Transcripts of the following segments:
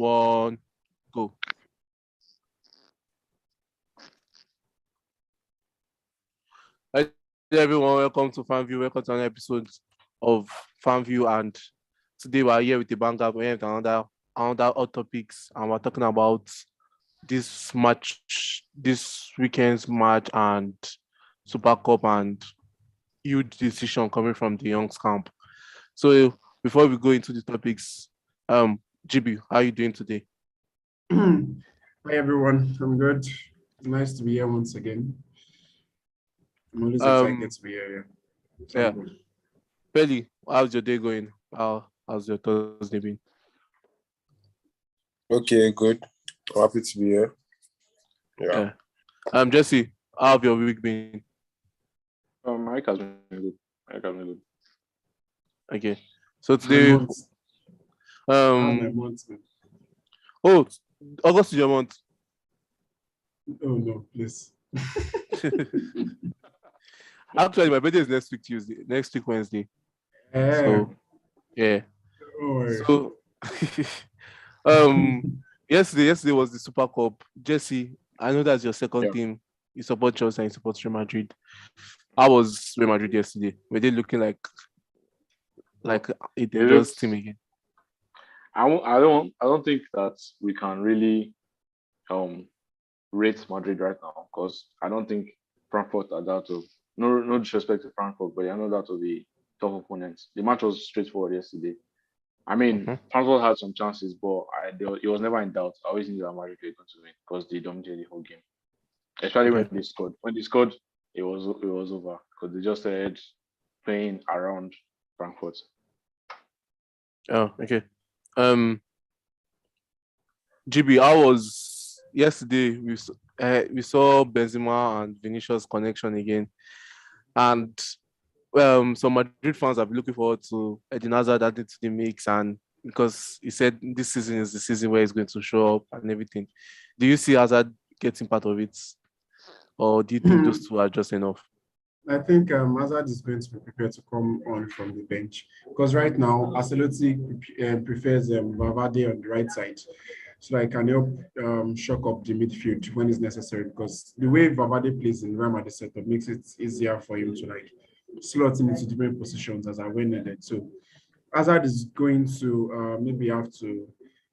one, go. Hi everyone, welcome to FanView. Welcome to another episode of FanView, and today we are here with the banger. We have another hot topics, and we're talking about this match, this weekend's match, and Super Cup, and huge decision coming from the Young's camp. So before we go into the topics, GB, how are you doing today? Hi everyone, I'm good. Nice to be here once again. I'm always excited to be here. Yeah. Belly, how's your day going? How's your Thursday been? Okay, good. I'm happy to be here. Yeah. Jesse, how have your week been? My week has been good. Okay. So today, oh, August is your month. Oh no, please. Actually, my birthday is next week Wednesday. So yeah. So yesterday was the Super Cup. Jesse, I know that's your second team. You support Chelsea and you support Real Madrid. How was Real Madrid yesterday? Were they looking like a dangerous team again? I don't think that we can really rate Madrid right now, because I don't think Frankfurt are that of no disrespect to Frankfurt, but I know that of the tough opponents. The match was straightforward yesterday. I mean, Frankfurt had some chances, but it was never in doubt. I always knew that Madrid were going to win because they dominated the whole game. Especially when they scored. When they scored, it was over because they just started playing around Frankfurt. Oh, okay. GB, how was yesterday? We saw Benzema and Vinicius connection again, and some Madrid fans have been looking forward to Eden Hazard adding to the mix, and because he said this season is the season where he's going to show up and everything. Do you see Hazard getting part of it, or do you think those two are just enough? I think Hazard is going to be prepared to come on from the bench, because right now Ancelotti prefers Valverde on the right side, so I can help shock up the midfield when it's necessary, because the way Valverde plays in Real Madrid setup makes it easier for him to slot him into different positions as I when needed. So Hazard is going to maybe have to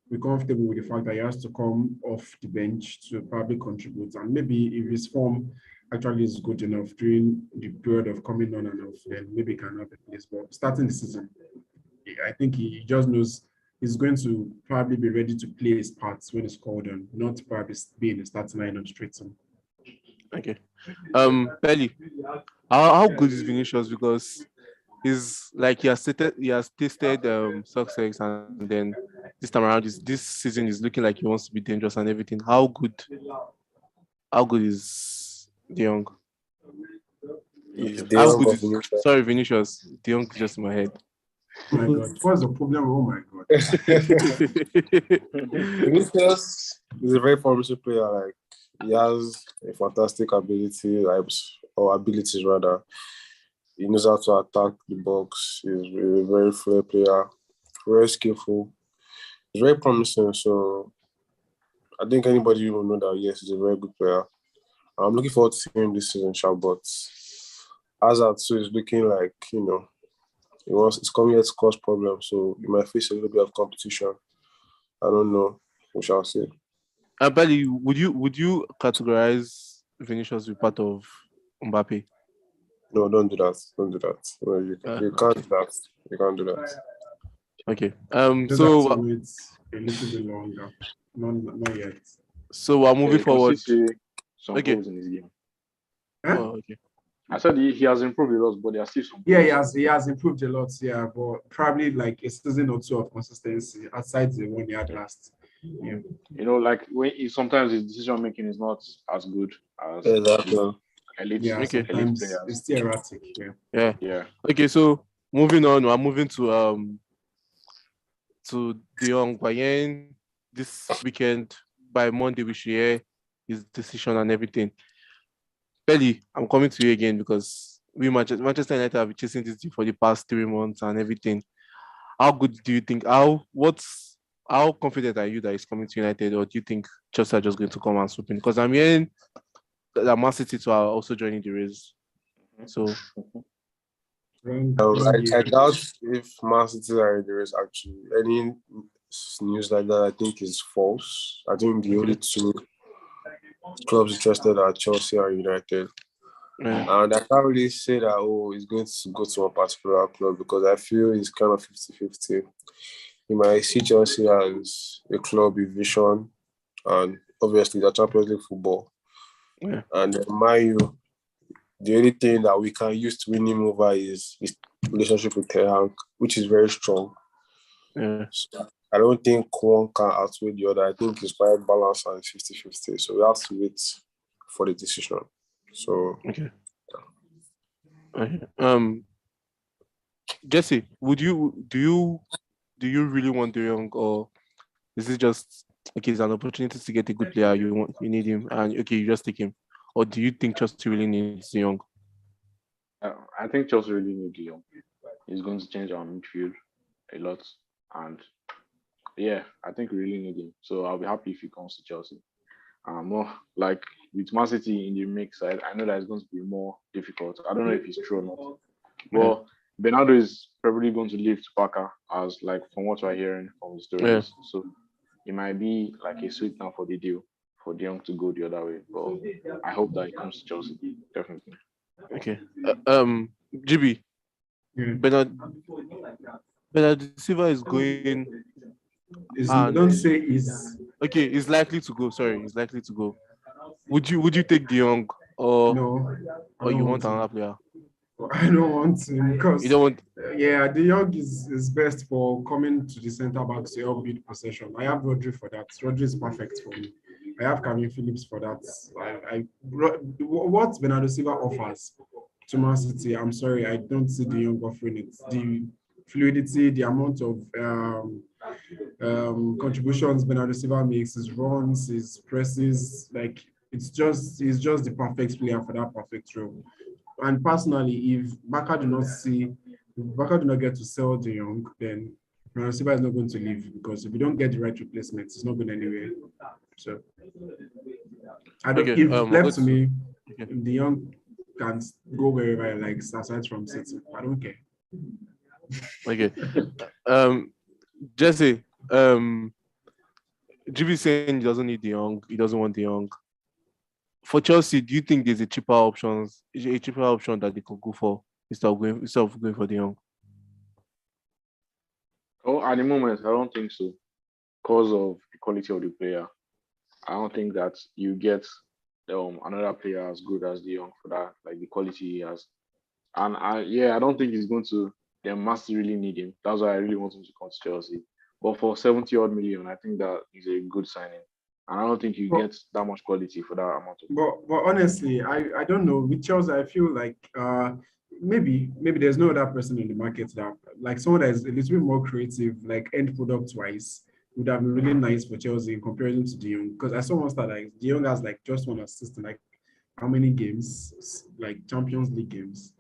be comfortable with the fact that he has to come off the bench to probably contribute, and maybe if his form actually is good enough during the period of coming on and off, then maybe he can have a place. But starting the season, I think he just knows he's going to probably be ready to play his parts when it's called on, not probably be in the starting lineup straight on. Okay. Belly, how good is Vinicius? Because he's like he has tasted success, and then this time around this season is looking like he wants to be dangerous and everything. How good is De Jong? Sorry, Vinicius. De Jong is just in my head. Oh my God, what's the problem? Oh my God. Vinicius is a very promising player. Like, he has a fantastic ability, or abilities rather. He knows how to attack the box. He's a very fair player, very skillful. He's very promising. So I think anybody will know that yes, he's a very good player. I'm looking forward to seeing him this season, but Hazard too is looking like, it's coming here to cause problems, so he might face a little bit of competition. I don't know. We shall see. Belly, would you categorize Vinicius as part of Mbappe? No, don't do that. Don't do that. No, you can't do that. You can't do that. Okay. So it's a little bit longer. Not yet. So we're moving forward. Okay. In his game. Huh? Oh, okay. I said he has improved a lot, but there are still some. Yeah, he has improved a lot. Yeah, but probably like a season or two of consistency aside the one he had last. Yeah. When sometimes his decision making is not as good as elite players. It's still erratic. Yeah. Okay, so moving on, we're moving to De Jong. Bayern this weekend. By Monday, we should hear his decision and everything. Belly, I'm coming to you again because we Manchester United have been chasing this deal for the past 3 months and everything. How good do you think? how confident are you that he's coming to United, or do you think Chelsea are just going to come and swoop in? Because I'm hearing that Man City too are also joining the race. So I doubt if Man City are in the race actually. Any news like that I think is false. I think the only two clubs interested are Chelsea and United. yeah. And I can't really say that, he's going to go to one particular club because I feel it's kind of 50-50. You might see Chelsea as a club with vision and obviously the Champions League football. Yeah. And then Man U, the only thing that we can use to win him over is his relationship with Ten Hag, which is very strong. Yeah. So I don't think one can outweigh the other. I think it's quite balanced and 50-50. So we have to wait for the decision. So Okay. Jesse, do you really want De Jong, or is it just okay? It's an opportunity to get a good player. You need him, and okay, you just take him, or do you think Chelsea really needs De Jong? I think Chelsea really need De Jong. He's going to change our midfield a lot, and yeah, I think we really need him. So I'll be happy if he comes to Chelsea. More like with Man City in the mix, I know that it's going to be more difficult. I don't know if it's true or not. But Bernardo is probably going to leave to Barca, as like from what we're hearing from the stories. So it might be like a sweetener for the deal for De Jong to go the other way. But I hope that he comes to Chelsea, definitely. Okay. GB, Yeah. Bernardo Silva is going. Don't say is. Okay, he's likely to go. Sorry, he's likely to go. Would you take De Jong, or No, or you want another player? I don't want to because You don't want. Yeah, De Jong is best for coming to the centre backs to help build possession. I have Rodri for that. Rodri is perfect for me. I have Calvin Phillips for that. What Bernardo Silva offers to Man City, I'm sorry, I don't see De Jong offering it. The fluidity, the amount of contributions Bernardo Silva makes, his runs, his presses, like he's just the perfect player for that perfect role. And personally, if Barca do not get to sell De Jong, then Bernardo Silva is not going to leave, because if we don't get the right replacements, it's not going anywhere. So I don't. Okay, If left to me, okay. De Jong can go wherever he likes, aside from City. I don't care. Okay. Jesse, GB saying he doesn't need De Jong, he doesn't want De Jong. For Chelsea, do you think there's a cheaper option that they could go for instead of going for De Jong? Oh, at the moment, I don't think so, because of the quality of the player. I don't think that you get another player as good as De Jong for that, like the quality he has. And I don't think he's going to. They must really need him. That's why I really want him to come to Chelsea. But for 70 odd million, I think that is a good signing. And I don't think you get that much quality for that amount of money. But honestly, I don't know. With Chelsea, I feel like maybe there's no other person in the market that, like, someone that is a little bit more creative, like end product wise, would have been really nice for Chelsea in comparison to De Jong. Because I saw once that like De Jong has like just one assist in like how many games, like Champions League games.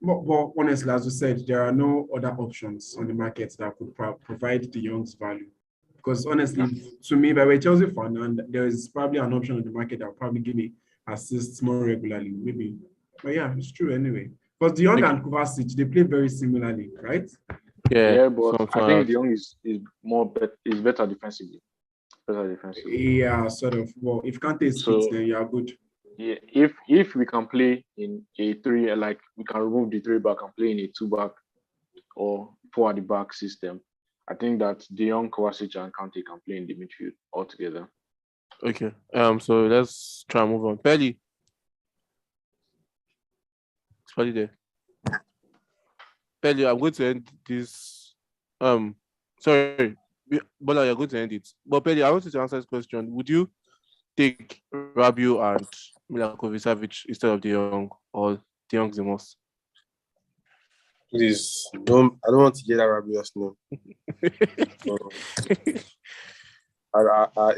But honestly, as you said, there are no other options on the market that could provide De Jong's value. Because honestly, to me, if I were a Chelsea fan and there is probably an option on the market that will probably give me assists more regularly, maybe. But yeah, it's true anyway. Because De Jong and Kovacic, they play very similarly, right? Yeah, but I think De Jong is better defensively. Yeah, sort of. Well, if Kante is fit, then you are good. Yeah, if we can play in a three, like we can remove the three back and play in a two back or four at the back system, I think that De Jong, Kovacic, and Kante can play in the midfield altogether. Okay. So let's try and move on. Pelly. It's Pelly there. Pelly, I'm going to end this. Sorry, Bola, you're going to end it. But Pelly, I want you to answer this question. Would you take Rabiot and Milinkovic-Savic instead of De Jong, or De Jong's the most? Please don't. I don't want to get that Rabiot's name.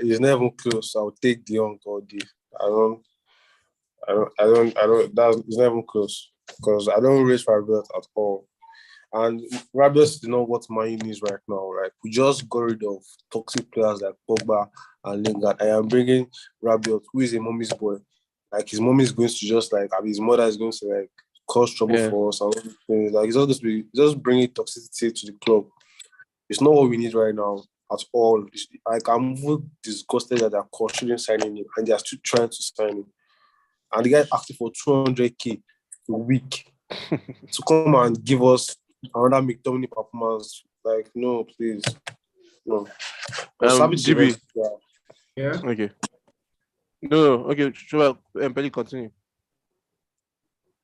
It's not even close. I'll take De Jong all day. I don't. It's not even close because I don't rate Rabiot at all. And Rabiot is not what Man U needs right now. Right, we just got rid of toxic players like Pogba and Lingard. I am bringing Rabiot, who is a mommy's boy. Like his mommy is going to just like, I mean, his mother is going to like cause trouble for us. And all these things. Like it's not just be just bringing toxicity to the club. It's not what we need right now at all. Like I'm even disgusted that they're considering signing him and they're still trying to sign him. And the guy asking for 200k a week to come and give us another McTominay performance. Like, no, please. No. GB. Yeah. Okay. No, okay. Sure. Belly, continue.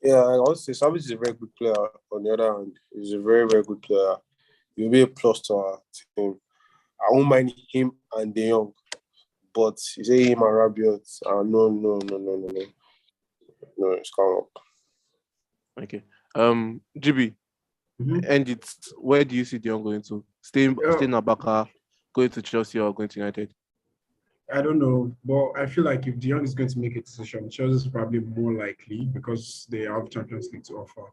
Yeah, I want to say Savage is a very good player. On the other hand, he's a very, very good player. He'll be a plus to our team. I won't mind him and De Jong, but you say him and Rabiot. No. No, it's come up. Okay. GB. And it's where do you see De Jong going to? Staying at Barca, going to Chelsea, or going to United? I don't know, but I feel like if De Jong is going to make a decision, Chelsea is probably more likely because they have Champions League to offer.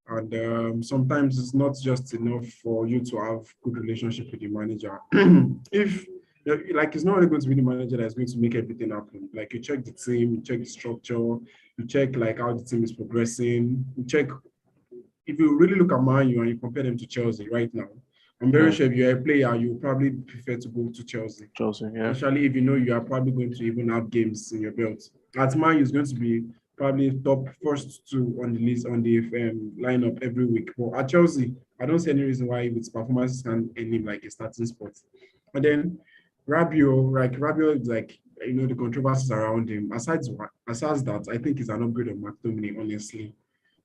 And sometimes it's not just enough for you to have good relationship with the manager. If like it's not only going to be the manager that's going to make everything happen. Like you check the team, you check the structure, you check like how the team is progressing, you check if you really look at Man U and you compare them to Chelsea right now. I'm very sure if you're a player, you probably prefer to go to Chelsea. Yeah. Especially if you know you are probably going to even have games in your belt. At Man U is going to be probably top first two on the list on the lineup every week. But at Chelsea, I don't see any reason why with performances can end him like a starting spot. And then Rabiot is like the controversies around him. Aside that, I think he's an upgrade of McTominay, honestly.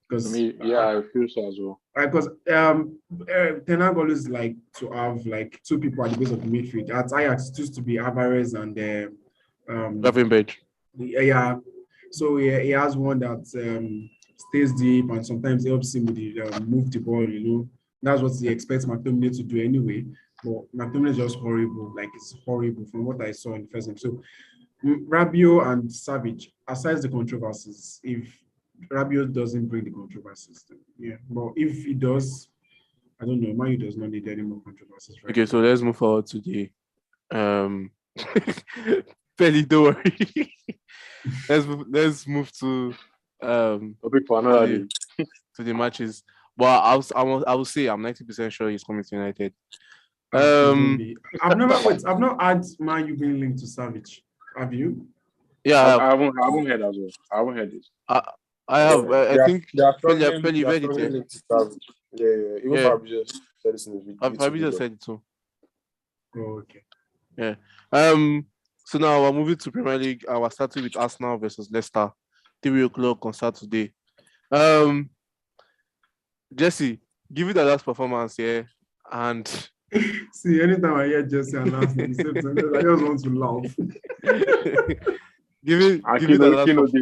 Because I feel so as well. Because Ten Hag always like to have like two people at the base of the midfield. At Ajax, it used to be Alvarez and Gravenberch. Yeah, so he has one that stays deep and sometimes helps him with the move the ball. That's what he expects McTominay to do anyway. But McTominay is just horrible. Like it's horrible from what I saw in the first game. So Rabiot and Savage, aside the controversies, if Rabiot doesn't bring the controversies, then, but if he does, I don't know. Man U does not need any more controversies. Right Okay, so let's move forward to the Pelly, don't worry. let's move to to the matches. But I will say I'm 90% sure he's coming to United. I've not had Man U being linked to Savage. Have you? Yeah, I haven't heard as well. I haven't heard this. I have. I think Pelly read it. Yeah. Even Fabrizio said this in the video. Fabrizio said it too. Oh, okay. Yeah. So now we're moving to Premier League. We're starting with Arsenal versus Leicester, 3:00 on Saturday. Jesse, give it a last performance here, and see, anytime I hear Jesse announce the same thing, I just want to laugh. give it a last performance.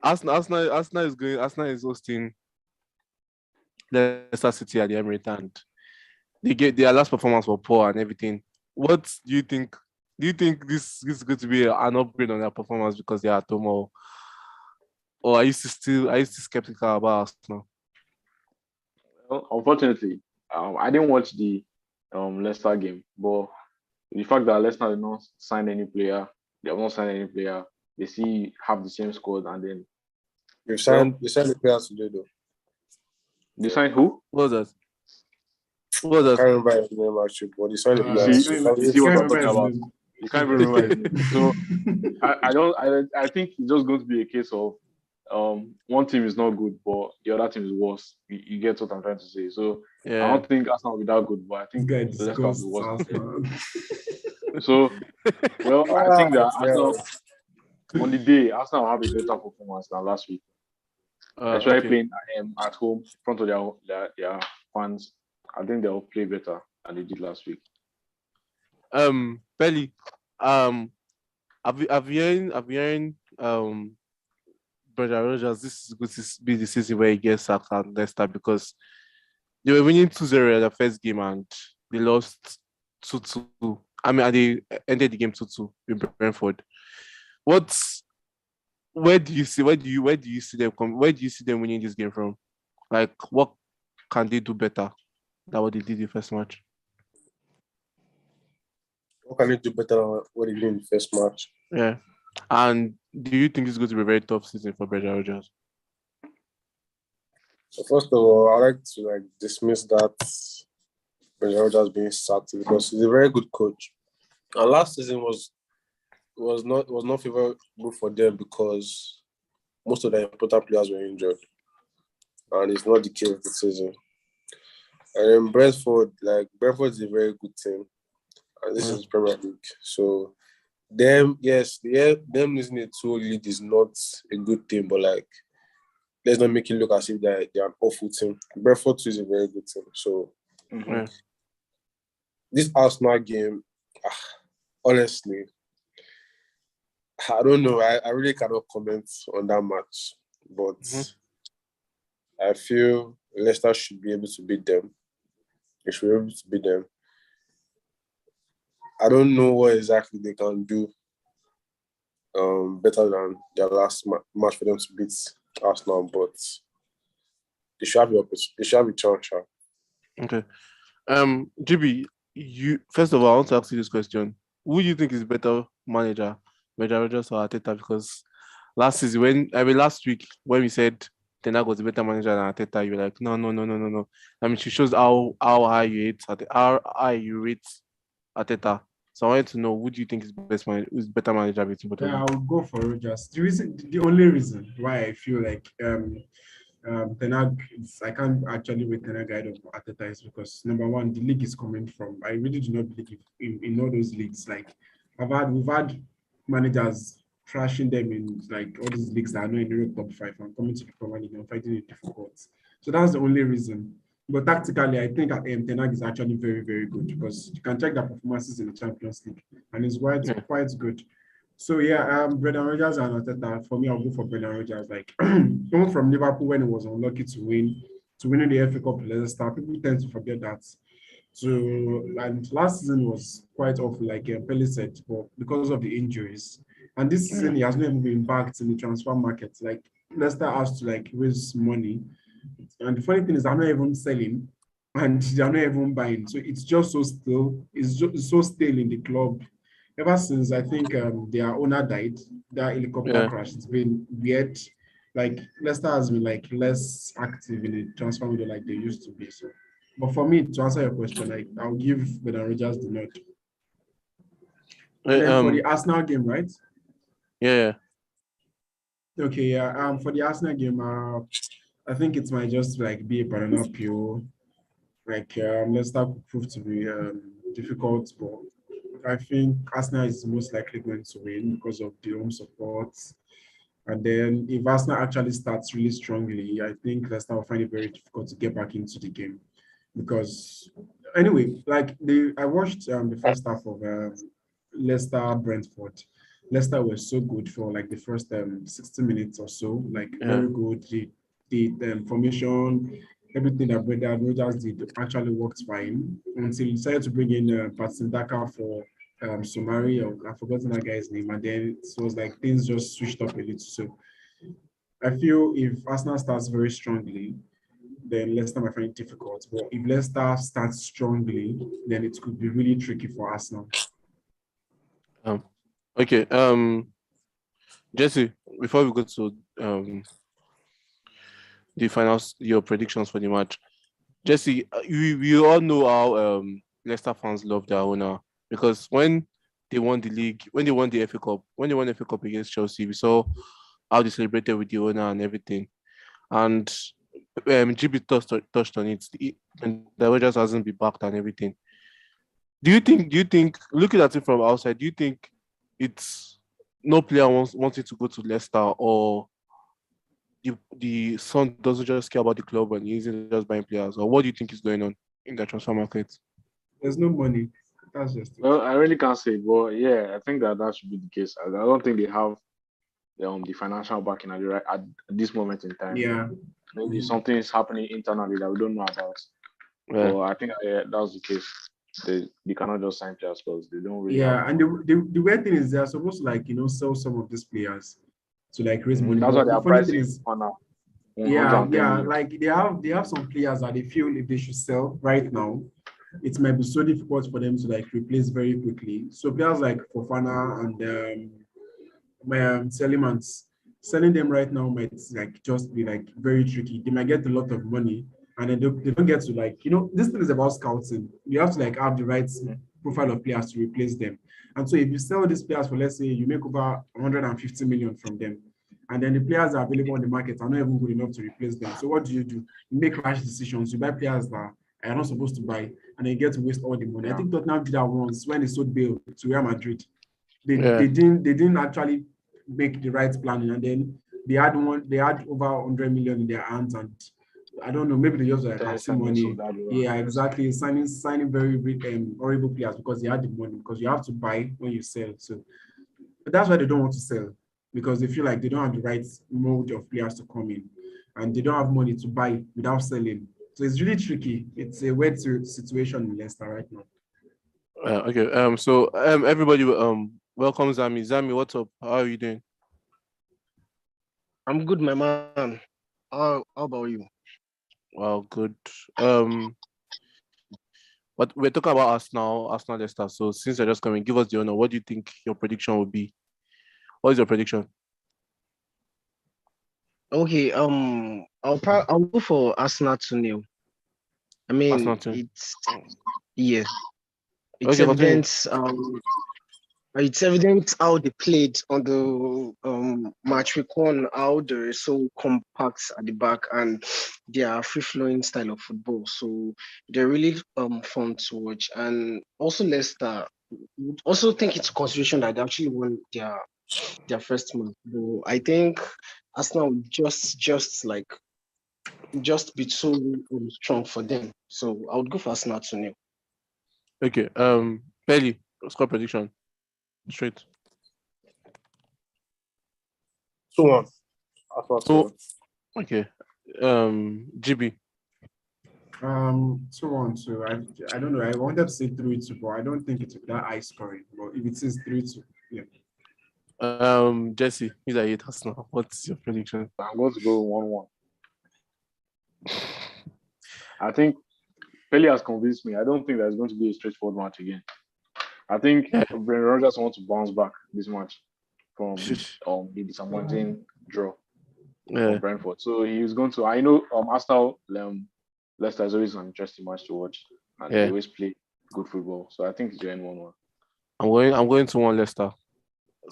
Arsenal is hosting Leicester City at the Emirates, and their last performance was poor and everything. What do you think? Do you think this is going to be an upgrade on their performance because they are at home, or are you still skeptical about Arsenal? Well, unfortunately, I didn't watch the Leicester game, but the fact that Leicester did not sign any player, they have not signed any player. They have the same squad, and then they signed the players today though. They signed who? What was that? I can't remember his name actually, but they signed the players. You see what I'm talking about? You can't even remember his name. So I think it's just going to be a case of one team is not good, but the other team is worse. You get what I'm trying to say. So I don't think Arsenal will be that good, but I think Leicester will be worse. So I think that Arsenal on the day Arsenal will have a better performance than last week. Especially playing at home in front of their fans. I think they'll play better than they did last week. Belly, I've hearing Brother Rogers, this is going to be the season where he gets sacked at Leicester because they were winning 2-0 at the first game and they lost 2-2. I mean, and they ended the game 2-2 in Brentford. What where do you see them where do you see them winning this game from? Like, what can they do better than what they did the first match? What can they do better than what they did in the first match? Yeah. And do you think it's going to be a very tough season for Brendan Rodgers? So first of all, I like to dismiss that Brendan Rodgers being sacked because he's a very good coach. And last season was not favorable for them because most of the important players were injured, and it's not the case this season. And then Brentford is a very good team, and this is Premier League. So them losing a 2 lead is not a good thing, but let's not make it look as if they're an awful team. Brentford too is a very good team. So this Arsenal game, honestly, I don't know. I really cannot comment on that match, but I feel Leicester should be able to beat them. They should be able to beat them. I don't know what exactly they can do better than their last match for them to beat Arsenal, but they should have a chance. Okay. GB, you first of all, I want to ask you this question: who do you think is better manager, Brendan Rodgers or Arteta? Because last week when we said Ten Hag was a better manager than Arteta, you were like, no. I mean, she shows how high you rate Arteta. So I wanted to know, who do you think is who's better manager between both of them? I would go for Rodgers. The only reason why I feel like Ten Hag, I can't actually rate Ten Hag ahead of Arteta is because number one, the league is coming from. I really do not believe in all those leagues. Like we've had managers trashing them in all these leagues that are not in Europe top 5 and coming to the Premier League and fighting it difficult. So that's the only reason. But tactically, I think Ten Hag is actually very, very good because you can check the performances in the Champions League and it's quite good. So Brendan Rodgers and Arteta, for me, I'll go for Brendan Rodgers. Coming from Liverpool when he was unlucky to win the FA Cup with Leicester, people tend to forget that. So and last season was quite awful, like Pele said, but because of the injuries. And this season he has not even been backed in the transfer market. Like Leicester has to raise money. And the funny thing is I'm not even selling and they're not even buying. So it's just so still, it's so stale in the club. Ever since I think their owner died, that helicopter crash, it's been weird. Leicester has been less active in the transfer window like they used to be. So, but for me, to answer your question, I'll give Brendan Rodgers the nod. And then for the Arsenal game, right? Yeah. Okay, yeah. For the Arsenal game, I think it might just be a banana peel. Leicester could prove to be difficult, but I think Arsenal is most likely going to win because of the home support. And then if Arsenal actually starts really strongly, I think Leicester will find it very difficult to get back into the game. Because anyway, I watched the first half of Leicester Brentford. Leicester was so good for the first 60 minutes or so, very good. The formation, everything that Brendan Rodgers did actually worked fine until he decided to bring in Patson Daka for Somari, or I've forgotten that guy's name, and then it was things just switched up a little. So I feel if Arsenal starts very strongly, then Leicester might find it difficult. But if Leicester starts strongly, then it could be really tricky for Arsenal. Okay. Jesse, before we go to the finals, your predictions for the match. Jesse, we all know how Leicester fans love their owner, because when they won the league, when they won the FA Cup, when they won the FA Cup against Chelsea, we saw how they celebrated with the owner and everything. And GB touched on it. And the Rodgers hasn't been backed and everything. Do you think, looking at it from outside, do you think it's no player wanted to go to Leicester, or the son doesn't just care about the club and he's just buying players? Or what do you think is going on in the transfer market? There's no money. That's just it. Well, I really can't say, but yeah, I think that should be the case. I don't think they have the financial backing at this moment in time. Yeah. Maybe something is happening internally that we don't know about. Yeah. But I think that's the case. They cannot just sign players because they don't really. Yeah, and the weird thing is they're supposed to sell some of these players. to like raise money. That's why But they the are funny thing pricing is, on now. yeah, 110 yeah, million. like they have some players that they feel if they should sell right now, it might be so difficult for them to like replace very quickly. So players like Fofana and Telemans, selling them right now might like just be like very tricky. They might get a lot of money and then they don't get to like, this thing is about scouting. You have to like have the right profile of players to replace them. And so if you sell these players for, let's say, you make over 150 million from them, and then the players that are available on the market are not even good enough to replace them. So what do? You make rash decisions. You buy players that are not supposed to buy, and then you get to waste all the money. I think Tottenham did that once when they sold Bale to Real Madrid. They didn't actually make the right planning, and then they had over 100 million in their hands, and I don't know, maybe they just like have seen money. Yeah, exactly. Signing very horrible players because they had the money, because you have to buy when you sell. So but that's why they don't want to sell, because they feel like they don't have the right mode of players to come in, and they don't have money to buy without selling. So it's really tricky. It's a weird situation in Leicester right now. Okay. So everybody welcome Zami. Zami, what's up? How are you doing? I'm good, my man. How about you? Well, good. But we're talking about Arsenal Leicester. So since you're just coming, give us the honor. What do you think your prediction would be? What is your prediction? Okay, I'll go for Arsenal 2-0. I mean, Arsenal 2. it's yes, Okay, continue. it's evident how they played on the match week 1, how they're so compact at the back and their free-flowing style of football. So they're really fun to watch. And also Leicester, would also take into consideration that they actually won their first match. So I think Arsenal would just be too strong for them. So I would go for Arsenal 2-0. Okay. Belly, score prediction. Straight. 2-1. So, okay. GB. 2-1. I don't know. I wanted to say 3-2, but I don't think it's that high scoring. But if it is 3-2, yeah. Jesse, he's at Arsenal. What's your prediction? I'm going to go 1-1. I think Pele has convinced me. I don't think there's going to be a straightforward match again. I think Brendan Rodgers wants to bounce back this match from the disappointing draw from Brentford. So he's going to. I know Arsenal, Leicester is always an interesting match to watch, and they always play good football. So I think it's going 1-1. I'm going to 1 Leicester.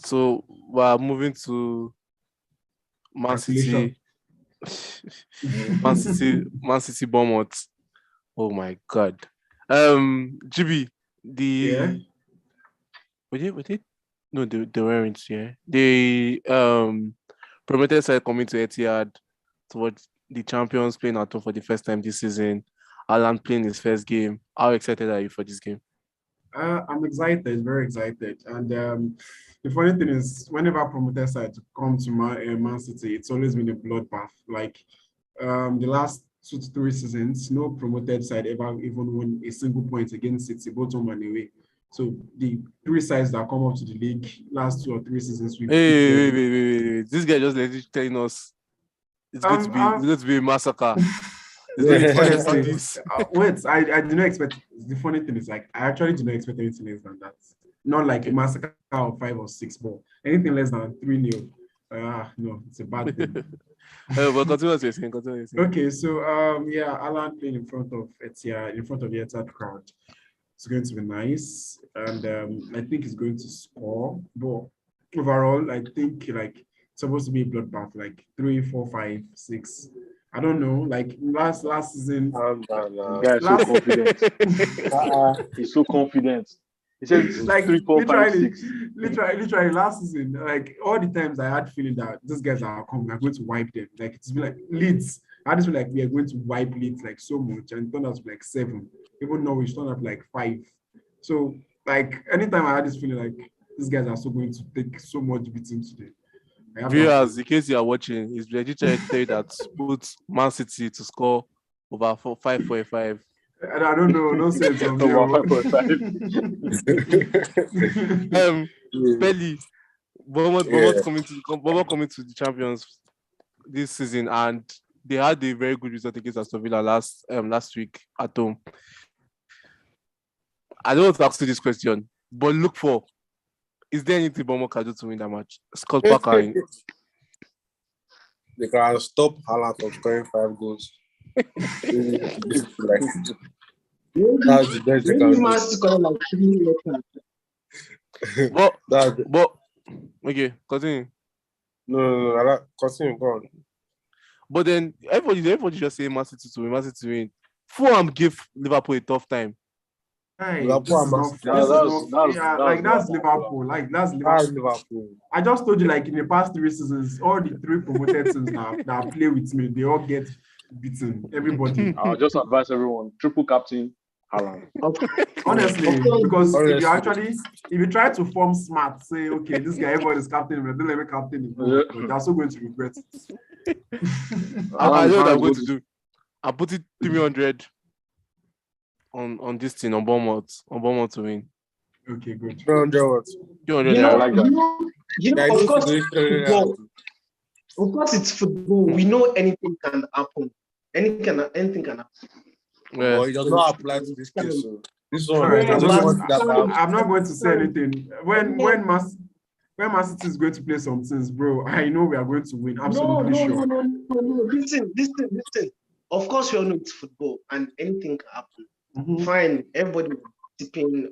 So we're moving to Man City. Man City Bournemouth. Oh my God. GB, were they? No, they weren't. Yeah, they promoted side coming to Etihad towards the champions playing at home for the first time this season. Alan playing his first game. How excited are you for this game? I'm excited, very excited. And the funny thing is, whenever promoted side come to Man City, it's always been a bloodbath. Like the last 2 to 3 seasons, no promoted side ever even won a single point against City, both home and away. So the 3 sides that come up to the league last 2 or 3 seasons, we wait. This guy just legit telling us it's going to be a massacre. Honestly, wait, I did not expect. The funny thing is, like, I actually did not expect anything less than that. Not like a massacre of 5 or 6, but anything less than 3-0. No, it's a bad thing. But continue what you're saying. Okay, so Alan playing in front of Etihad, in front of the Etihad crowd. It's going to be nice, and I think he's going to score. But overall, I think like it's supposed to be a bloodbath, like 3, 4, 5, 6. I don't know. Like last season, the guy is so confident. He's so confident. He said it's like 3, 4, 5, 6. Literally last season, like all the times I had feeling that these guys are coming, I'm going to wipe them. Like it's been like Leeds. I just feel like we are going to wipe Leeds like so much, and it turned out to like 7. Even though we turned up like 5. So like anytime I had this feeling like these guys are so going to take so much beating today. Viewers, in case you are watching, it's legit to tell you that both Man City to score over 5.5. I don't know. Don't say it's on over 5.5. Belly, Bournemouth coming to the champions this season, and they had a very good result against Aston Villa last week at home. I don't want to ask you this question, but look for, is there anything Bournemouth can do to win that match? Scott Parker. They can stop Haaland from scoring 5 goals. That's the best they can Maybe do. Man City scored like 3 later. But okay, continue. No, continue, go on. But then everybody just say Man City to win. Fulham gave Liverpool a tough time. Hey, Liverpool that's Liverpool. Like that's Liverpool. I just told you, like in the past 3 seasons, all the 3 promoted teams that play with me, they all get beaten. Everybody. I'll just advise everyone: triple captain Haaland. Honestly, because if you try to form smart, say okay, this guy everybody's captain, but don't let me captain him. But they're also going to regret it. I know what I'm going to do. I put it 300 on this thing on Bournemouth to win. Okay, good. 300 what? 200. I like that. Of course, football. Of course, it's football. We know anything can happen. Anything can happen. Yeah. Well, it does not apply to this case. So this one, Sorry, I'm not going to say anything. When Man City is going to play some things, bro, I know we are going to win. Absolutely sure. No. Listen. Of course, we all know it's football and anything can happen. Mm-hmm. Fine, everybody was tipping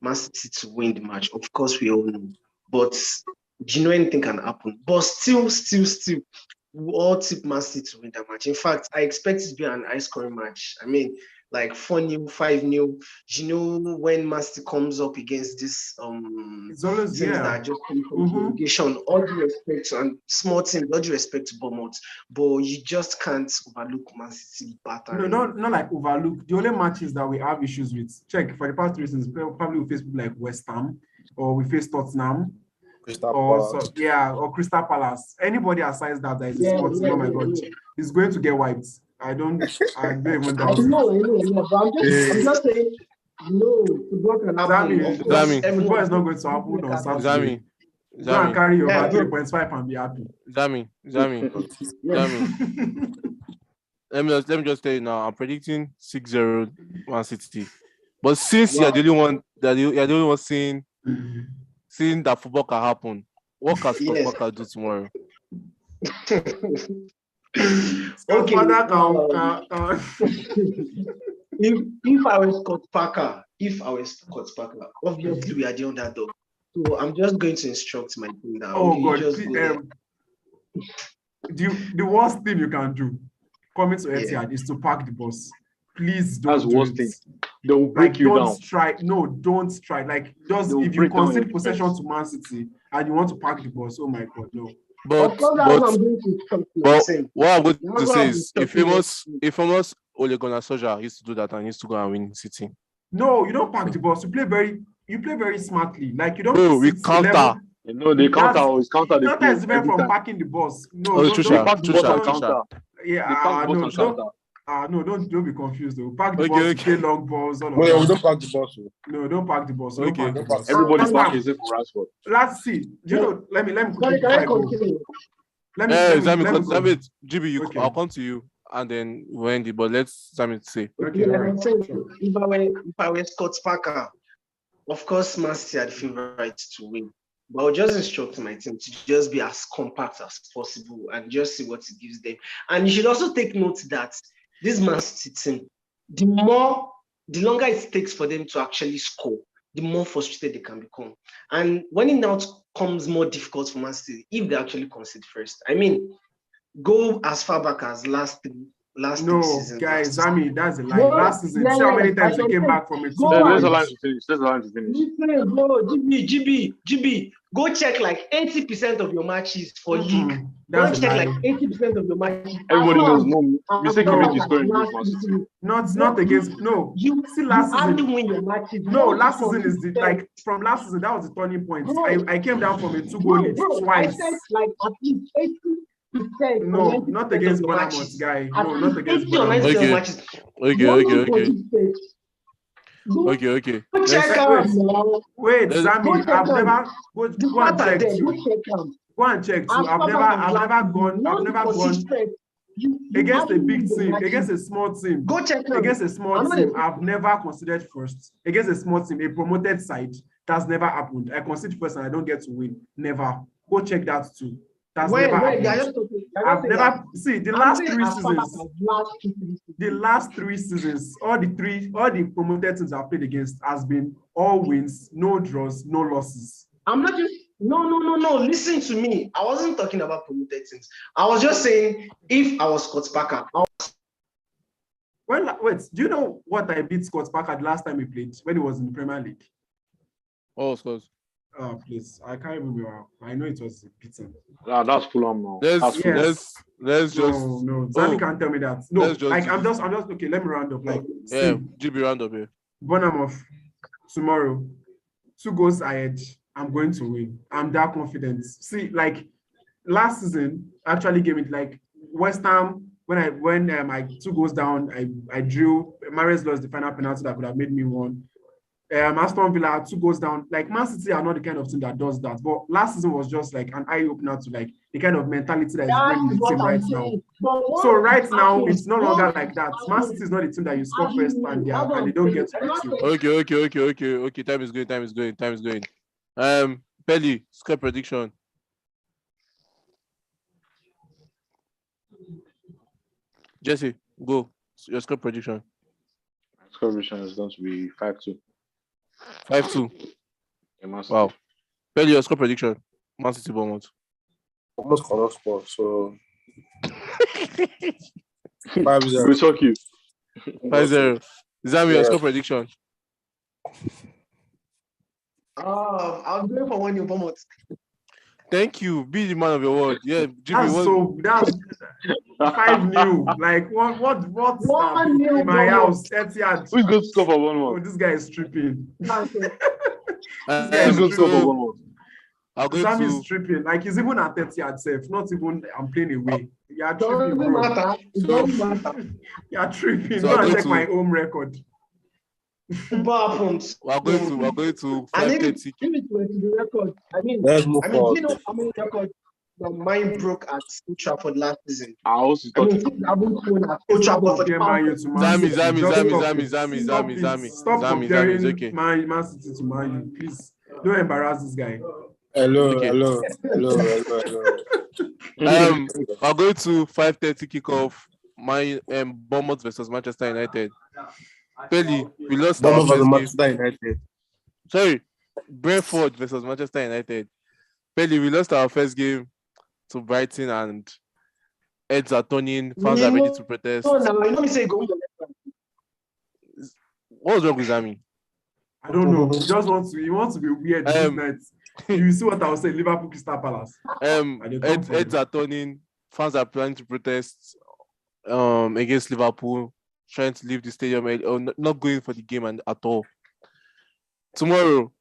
Man City to win the match. Of course, we all know. But do you know anything can happen? But still, we all tip Man City to win that match. In fact, I expect it to be an high-scoring match. I mean, like 4-0, 5-0. You know, when Man City comes up against this it's always teams that are just coming from relegation, all due respect and small teams, all due respect to Bournemouth, but you just can't overlook Man City battering. No, not like overlook. The only matches that we have issues with, check for the past reasons, probably we face people like West Ham, or we face Tottenham, or Crystal Palace. Anybody aside that is a sports team, oh my God, is going to get wiped. I don't even doubt. I know, but I'm just saying, no, football can happen. Football is not going to happen on Saturday. Go and carry your 3.5 and be happy. Zami. Let me just tell you now. I'm predicting 6-0 Man City. But since you're the only one seeing that football can happen, what can Scott Parker do tomorrow? Okay. If I was Scott Parker, obviously we are the underdog. So I'm just going to instruct my team now. Oh God, the worst thing you can do coming to Etihad is to park the bus. Please don't. That's the worst thing. They will break you down. Don't strike. Like just if you concede possession to Man City and you want to park the bus, oh my God, no. But what I'm going to say is, if famous Ole Gunnar Solskjaer used to do that and used to go and win City. No, you don't park the bus. You play very smartly. Like you don't. No, we counter. No, they counter. Always counter. Not as well from parking the bus. No, Trusha. Don't be confused though. Park the bus, play long balls. All of that. We don't park the bus. No, don't park the bus. Okay. Everybody park is it for Rashford. Let's see. Let me continue. Let me GB, I'll come to you and then Wendy, but let's Zami say. Okay. If I were Scott Parker, of course, Man City had the favorite to win. But I'll just instruct my team to just be as compact as possible and just see what it gives them. And you should also take note that this Man City team, the longer it takes for them to actually score, the more frustrated they can become. And when it now comes more difficult for Man City, if they actually concede first, I mean, go as far back as last season. Guys, that's a lie. Last season, see how many times they came back from it. There's a line to finish. Listen, bro, GB, go check like 80% of your matches for league. Go check like 80% of your matches. Everybody knows no mistake you make is scoring goals. Not against You see last season. Win your matches. No, last season is from last season that was the turning point. I came down from a 2-goal lead twice. I said like at least 80%. No, not against Bournemouth, guy. No, not against Bournemouth. Okay. Okay. Go check Let's, out. Wait, let's, Sammy, Go check I've am. never go The and fact are check there. Go too. check am. Go and check too. After that of last season, I've not never because he's gone strength. You against a haven't big won the team, match. against a small team. Go check am. Against a small I know team, they- I've never considered first. Against a small team, a promoted side, that's never happened. I concede first and I don't get to win. Never. Go check that too. That's never When they are happened. just talking, they are I've just saying that. never see the I'm last saying 3 as far back seasons. as last 2 seasons. The last 3 seasons, all the promoted teams I've played against has been all wins, no draws, no losses. I'm not just no. Listen to me. I wasn't talking about promoted teams. I was just saying if I was Scott Parker, Well, wait, do you know what I beat Scott Parker the last time we played when he was in the Premier League? oh, of course. Oh, please, I can't remember. I know it was beaten. That's Fulham now. Let's That's Fulham. Yes. let's just No. Sammy oh, can't tell me that. No, let's just like do I'm this. just okay. Let me round up. Like, Yeah, see, GB round up here. Bournemouth tomorrow, 2 goals ahead. I'm going to win. I'm that confident. See, like last season, I actually gave it like West Ham when I 2 goals down. I drew. Mahrez lost the final penalty that could have made me one. Aston Villa 2 goals down. Like Man City are not the kind of team that does that. But last season was just like an eye opener to like the kind of mentality that is bringing the team right now. So right now it's no longer like that. Man City is not the team that you score first and they don't get to beat you. Okay. Time is going. Pelly, score prediction. Jesse, go. Your score prediction. Score prediction is going to be 5-2. 5-2. Wow. Pelly, your score prediction. Man City Bournemouth. Almost correct score. So 5-0. We talk you. 5-0. Zami, your Yeah. score prediction. I'm going for 1-0 Bournemouth. Thank you. Be the man of your word. Yeah, Jimmy. That's 5-0. Like what 1-0 in my house, 30 yards. Who's going to score for Oh, Bournemouth? this guy is tripping. Who's going to score for Bournemouth? I'll go Sam is to tripping. Like he's even at 30 yards safe. Not even I'm playing away. You are Doesn't tripping, bro. matter. It doesn't matter. You are tripping. So Go I'll and go check to- my home record. Football happens. we're going to And if 5:30. it were to the record, Let's move do forward. you know how many records the mine broke at Old Trafford last season? I also I thought mean, things haven't thrown at Old Trafford for the Compare Man U past. to Man City. Zami, Just stop it. Zami. Stop Zami, comparing it's okay. Man City to Man U. Please don't embarrass this guy. Hello. Okay. I'll go to 5:30 kickoff. My Bournemouth versus Manchester United. Pelly, we lost our Bournemouth versus first game. Manchester United. Sorry, Brentford versus Manchester United. Pelly, we lost our first game to Brighton and heads are turning. Fans are ready to protest. No, now you know me say go. What's wrong with Zami? I don't know. He wants to be weird this night. You see what I was saying? Liverpool Crystal Palace. Heads are turning. Fans are planning to protest against Liverpool, trying to leave the stadium or not going for the game at all. Tomorrow,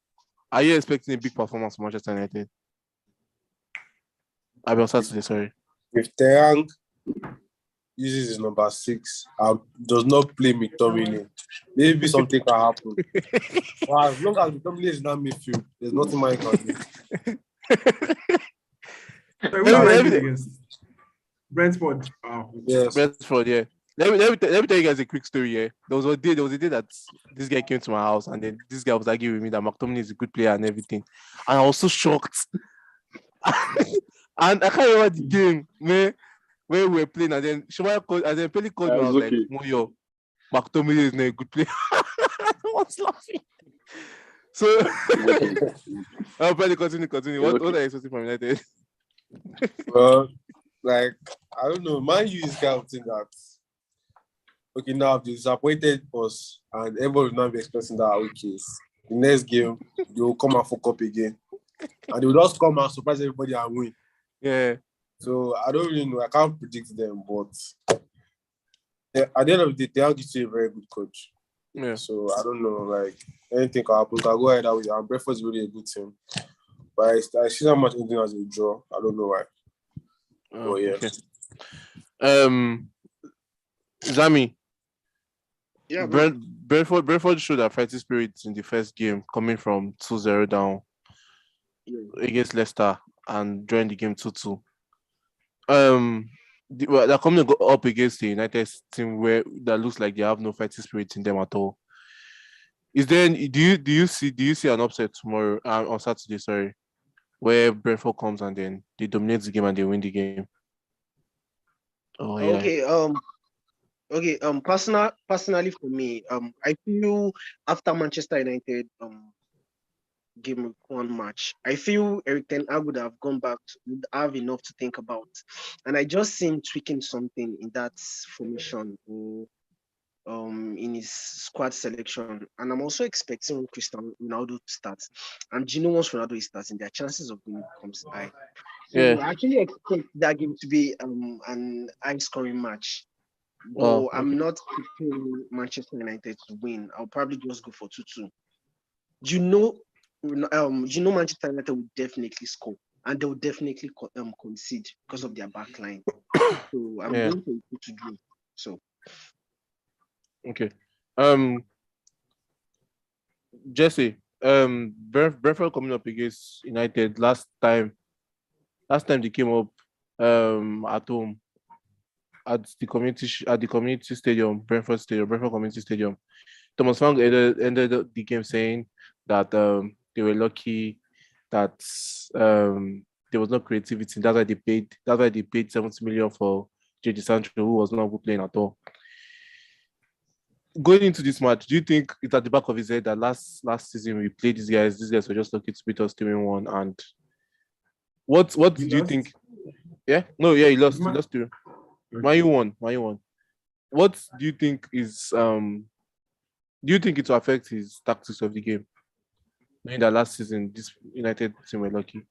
are you expecting a big performance from Manchester United? I'll be on Saturday, sorry. If Terang uses his number 6 and does not play McTominay, maybe something can happen. But as long as McTominay is not midfield, there's nothing man can do. Who are they playing against? Brentford. Wow. Yes. Brentford, yeah. Let me tell you guys a quick story. Yeah, there was a day that this guy came to my house, and then this guy was arguing with me that McTominay is a good player and everything, and I was so shocked. And I can't remember the game where we were playing, and then Shomaya called, and then Pelly called me. I was like, Moyo, McTominay is not a good player. I was laughing. So, Pelly, continue. What are you expecting from United? Well, like, I don't know. Man U is kind of thing that, okay, now they disappointed us, and everybody will not be expecting that, okay, the next game, they will come and fuck up again. And they will just come and surprise everybody and win. Yeah. So, I don't really know. I can't predict them, but at the end of the day, they are just a very good coach. Yeah. So, I don't know, like, anything can happen. Can go ahead that way. And Brentford is really a good team. But I see that much ending as a draw. I don't know why. Oh, yeah. Okay. Zami. Yeah, Brentford showed their fighting spirit in the first game, coming from 2-0 down against Leicester and drawing the game 2-2. They're coming up against the United team where that looks like they have no fighting spirit in them at all. Is there do you see an upset tomorrow on Saturday? Sorry, where Brentford comes and then they dominate the game and they win the game. Oh yeah. Okay. Personally for me, I feel after Manchester United game week 1 match, I feel Eric Ten Hag would have gone back would have enough to think about, and I just seen tweaking something in that formation or in his squad selection, and I'm also expecting Cristiano Ronaldo to start. And once Ronaldo is starting, their chances of winning becomes high. So I actually expect that game to be an high-scoring match. But I'm not picking Manchester United to win. I'll probably just go for 2-2. Manchester United will definitely score, and they will definitely concede because of their back line. So I'm going for 2-2. So okay. Jesse, Brentford coming up against United last time they came up at home at the community stadium, Brentford Community Stadium. Thomas Frank ended the game saying that they were lucky that there was no creativity. That's why they paid 70 million for JJ Sancho, who was not playing at all. Going into this match, do you think it's at the back of his head that last season we played these guys were just lucky to beat us 3-1? And what do you think? Yeah, no, yeah, he lost 2. Man won. What do you think is do you think it will affect his tactics of the game? Knowing that last season this United team were lucky.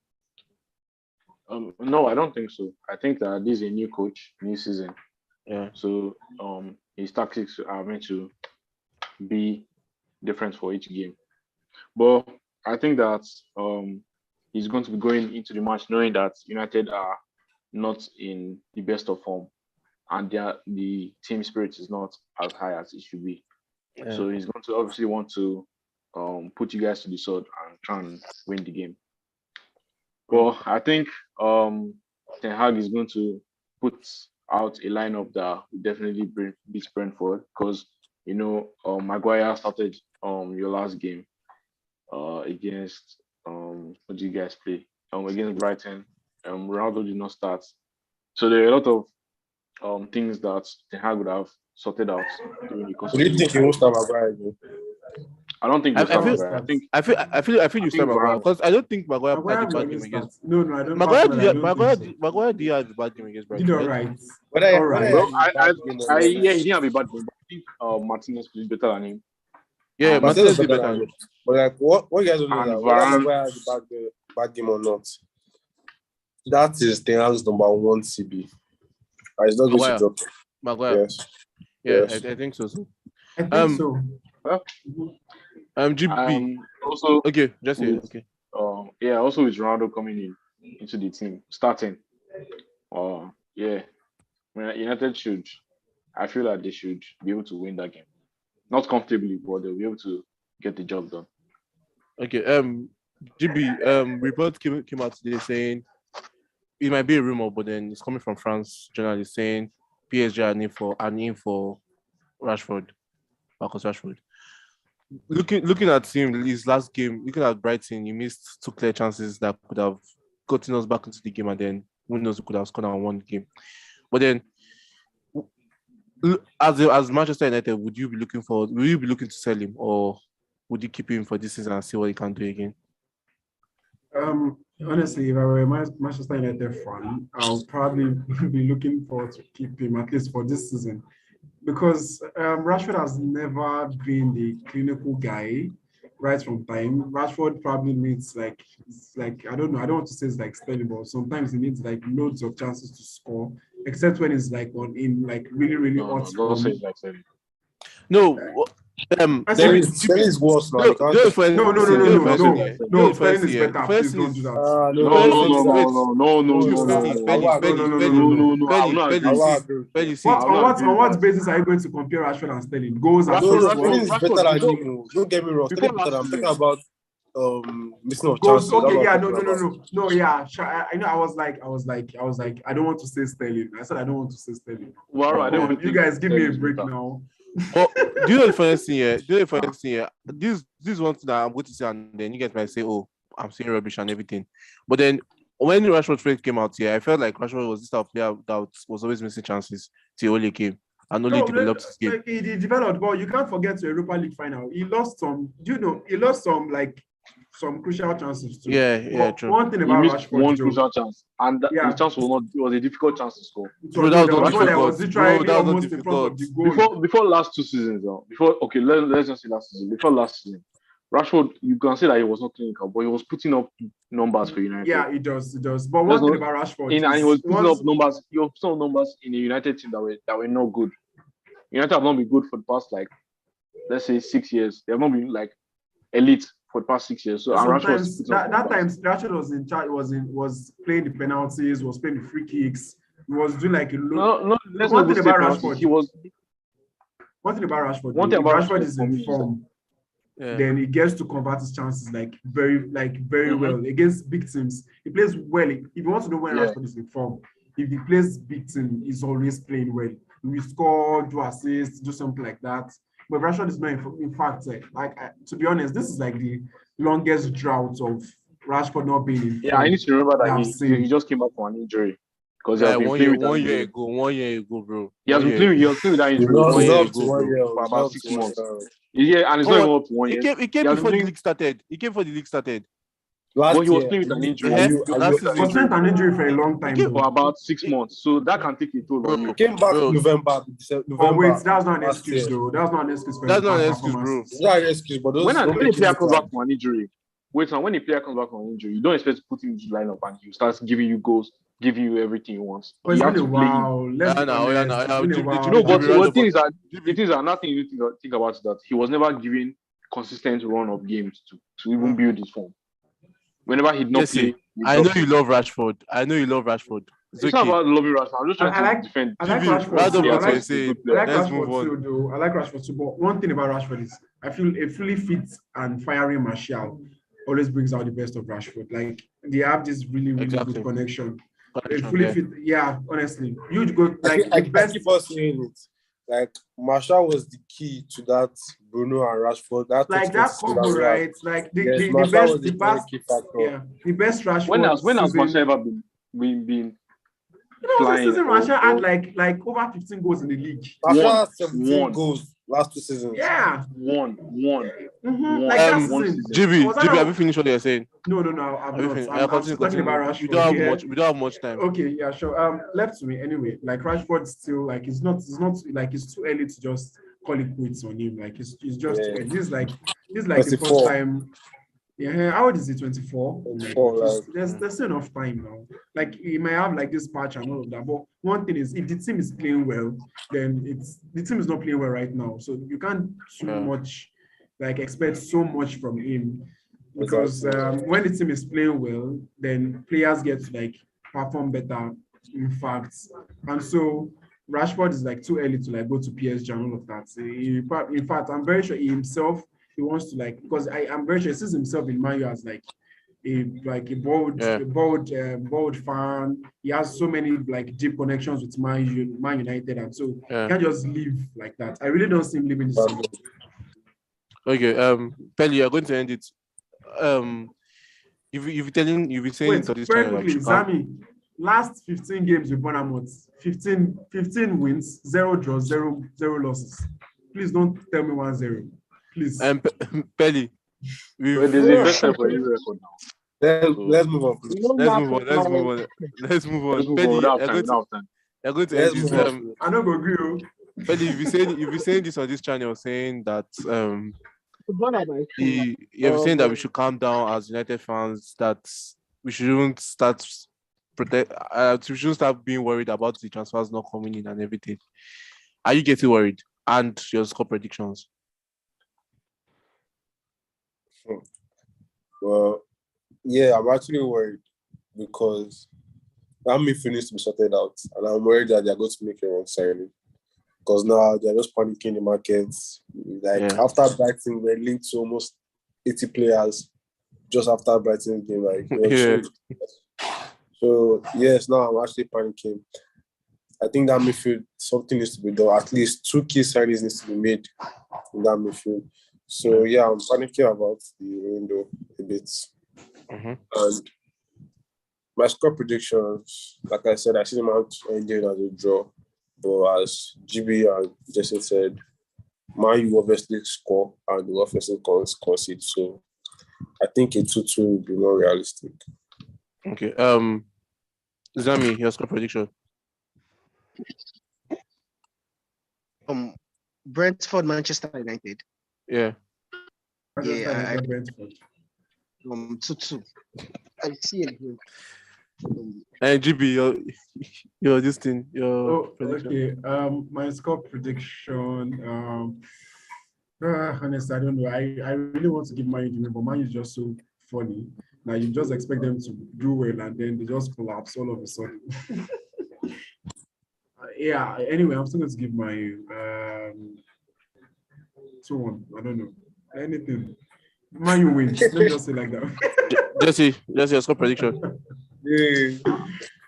No, I don't think so. I think that this is a new coach, new season. Yeah. So his tactics are meant to be different for each game. But I think that he's going to be going into the match knowing that United are not in the best of form, and the team spirit is not as high as it should be. Yeah. So he's going to obviously want to put you guys to the sword and try and win the game. Well, I think Ten Hag is going to put out a lineup that will definitely beat Brentford because Maguire started your last game against what do you guys play? Against Brighton. Ronaldo did not start. So there are a lot of things that Ten Hag would have sorted out during the course of the game. Do you think he won't start Maguire again? I don't think I feel you start Maguire because I don't think Maguire had a bad game against. No, I don't. Maguire did have a bad game against Brighton. Did all right. All right. Well, he didn't have a bad game, but I think Martinez played better than him. Yeah, Martinez did better than him. But like, what you guys don't know that whether Maguire has a bad game or not, that is Ten Hag's number 1 CB. It's not going to drop. Maguire. Yes. Yeah, yes. I think so. I think so. GB. Also, okay, just say okay. Also with Ronaldo coming into the team, starting. United should. I feel like they should be able to win that game, not comfortably, but they'll be able to get the job done. Okay. GB. Report came out today saying it might be a rumor, but then it's coming from France journalists saying PSG are in for Rashford, Marcus Rashford. Looking at him, his last game, looking at Brighton, he missed 2 clear chances that could have gotten us back into the game, and then who knows, who could have scored and won the game. But then, as Manchester United, would you be looking to sell him, or would you keep him for this season and see what he can do again? Honestly, if I were a Manchester United fan, I'll probably be looking forward to keep him at least for this season. Because Rashford has never been the clinical guy right from time. Rashford probably needs like I don't know. I don't want to say it's like Sterling, but sometimes he needs like loads of chances to score, except when it's like in really hot form. Don't say it like Sterling. No, I There said, is worse now. No, You can't just no. Sterling is better. Please don't do that. No, no, no, no, no, no, no, no, no, no, Wait. no, I will not agree with you. Pelly, see, What I will not agree on with what that. basis are you going to compare Rashford and Sterling? Goals and No, assists, Sterling what? is Rashford, better than before him. Don't get me wrong. before Sterling is better than last I'm talking season, about missing of Goals. chances. That's Okay, what yeah, I'm no, talking about. no, yeah. I know. I was like, I don't want to say Sterling. I said I don't want to say Sterling. well, I Come don't on, even you think guys give me a Sterling is break better. now. but do you know the funniest thing here? This is one thing that I'm going to say, and then you guys might say, "Oh, I'm saying rubbish and everything." But then when Rashford trade came out here, I felt like Rashford was this type of player that was always missing chances till Ole came and only No, developed his game. like he developed, but you can't forget the Europa League final. He lost some. He lost some like some crucial chances too. Yeah, But true. one thing He about missed Rashford, one though, crucial chance, and yeah, the chance was not. It was a difficult chance to score. Bro, that was there not was one that was difficult. Bro, literally that was not almost in front of the difficult. goal. Before last 2 seasons, though. Let's just say last season. Before last season, Rashford, you can say that he was not clinical, but he was putting up numbers for United. Yeah, it does. But There's one thing no- about Rashford and he is was putting once up numbers. He was putting up numbers in a United team that were not good. United have not been good for the past, like, let's say 6 years. They have not been like elite for the past 6 years. So and Rashford was sometimes putting up that numbers. time Rashford was in charge, was playing the penalties, was playing the free kicks, he was doing like a low. No, let's One not go thing say about penalties. Rashford, He was one thing about Rashford, one though, thing if about Rashford Rashford is for in me is that form, Yeah. then he gets to convert his chances like very well against big teams. He plays well. If you want to know when Yeah. Rashford is in form, if he plays big team, he's always playing well. We score, do assists, do something like that. But Rashford is not in fact, to be honest, this is like the longest drought of Rashford not being in Yeah, I form need to remember that that I've he seen. just came back from an injury because he Guy, has been playing with that one injury. year ago, bro. He has been playing with that It's injury not, One it's year not up ago, to 1 bro. year. for It's about not up 6 to 1 months. year. Yeah, and it's not even up to 1 He year. came He before has the been playing, league started. He came before the league started. but Last he was year, playing with an injury. Eh, He last season, sustained an injury for a long time, came- though. For about 6 months, so that can take a toll on bro. you. came back Bro. November. Oh wait, November that's not an last excuse, year. though. That's not an excuse for That's his not past an excuse, bro. performances. It's not an excuse, but those don't When a make player it comes look back from an injury, when a player comes back from an injury, you don't expect to put him into the lineup and he starts giving you goals, giving you everything he wants. But You it's have been a to play him. while. Let's be honest. It's been a while. No, but round the of thing is that GB. the things are nothing you think about is that he was never given consistent run of games to even build his form. Whenever he'd not Jesse, play, I know you love Rashford. It's it's not okay. about loving Rashford. I'm just trying to defend. I like GB, Rashford round up too. what I you're like saying. Let's move Rashford on. too, though. I like Rashford too. But one thing about Rashford is I feel a fully fit and firing Martial always brings out the best of Rashford. Like they have this really Exactly. good connection. A Connection, fully yeah. fit, yeah. Honestly, you go I like keep, the I best. keep on saying it. Like Marshall was the key to that Bruno and Rashford. That Like 2020 that season combo, that we had. right? Like Yes, the Marshall best, was the a very past, key factor. yeah, the best Rashford When has Martial season. ever been You know, this flying season Martial had or like over 15 goals in the league. Marshall One. had 17 One. goals last 2 seasons. Yeah. one? Like that One season. season. GB, have you finished what you're saying? No, I'm Have you not. finished? I'm still talking Continue. about Rashford. We don't have Yeah. much. We don't have much time. Okay, yeah, sure. Left to me anyway. Like Rashford still like it's not like it's too early to just call it quits on him. Like it's just too early. This is like the first 24. time. Yeah, how old is he? 24? 24, like, There's still enough time now. Like he might have like this patch and all of that. But one thing is if the team is playing well, then the team is not playing well right now. So you can't too much like expect so much from him. Because when the team is playing well, then players get to like perform better, in fact. And so Rashford is like too early to like go to PSG and all of that. So in fact, I'm very sure he wants to like because I'm very sure he sees himself in Man U as like a bold fan. He has so many like deep connections with Man United, and so he can't just leave like that. I really don't see him leaving this season. Okay, Pelly, you're going to end it. You've been saying Wait, to this very channel quickly, like Zami, last 15 games with Bournemouth, 15 wins, 0 draws, 0 losses. Please don't tell me 1-0. Please. Pelly, There's a best time for a new record now. Let's move on, please. Let's move on. Let's move on. Pelly, We don't have time. you're going to Let's end this. move on. I don't go agree. Pelly, you've been saying this on this channel, saying that you're saying that we should calm down as United fans, that we shouldn't start we shouldn't start being worried about the transfers not coming in and everything. Are you getting worried? And your score predictions? Well, yeah, I'm actually worried because that midfield needs to be sorted out, and I'm worried that they're going to make a wrong signing because now they're just panicking the markets. Like after Brighton, we're linked to almost 80 players just after Brighton's game. Like, so yes, now I'm actually panicking. I think that midfield, something needs to be done. At least 2 key signings needs to be made in that midfield. So yeah, I'm panicking about the window a bit. And my score predictions, like I said, I see them out ending as a draw. But as GB and Jesse said, Man U obviously score and will obviously concede. So I think a 2-2 will be more realistic. Okay. Zami, your score prediction. Brentford, Manchester United. Yeah. Yeah, Brentford. 2-2. I see it here. And GB, your this thing, your prediction. Okay. My score prediction. Honestly, I don't know. I really want to give Man U, but Man U is just so funny. Now you just expect them to do well, and then they just collapse all of a sudden. Yeah. Anyway, I'm still going to give my 2-1. I don't know anything. Man U wins. Let me just say like that. Jesse, your score prediction. Yeah.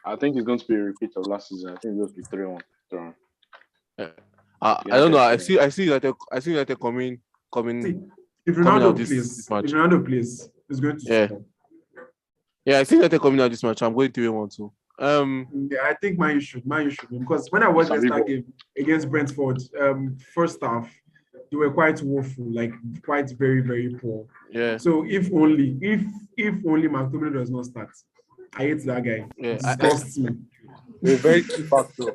I think it's going to be a repeat of last season. I think it's going to be 3-1. I don't know. I see that coming. See, if Ronaldo plays, it's going to score. Yeah, I think that they're coming out this match. I'm going 3-1 too. Yeah, I think Man U should because when I watched that game against Brentford, first half they were quite woeful, like quite very, very poor. Yeah. So if only McTominay does not start, I hate that guy. Yeah, it disgusts me. A very key factor.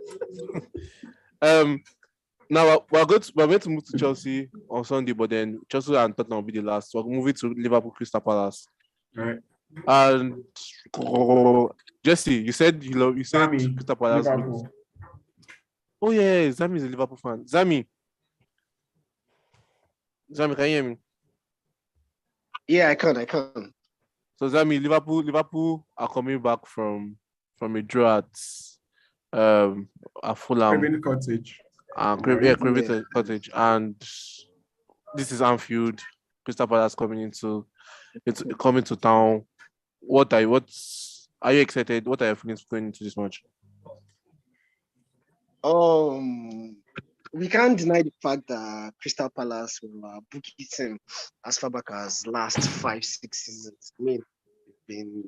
Now we're going to move to Chelsea on Sunday, but then Chelsea and Tottenham will be the last. So we're moving to Liverpool Crystal Palace. All right. And Jesse, you said Crystal Palace. Liverpool. Oh yeah, Zami is a Liverpool fan. Zami, can you hear me? Yeah, I can. So Zami, Liverpool are coming back from a draw at Fulham. Craven Cottage. Craven Cottage, and this is Anfield. Crystal Palace coming to town. What are you excited? What are your feelings going into this match? We can't deny the fact that Crystal Palace will bookie him as far back as last 5-6 seasons. I mean, been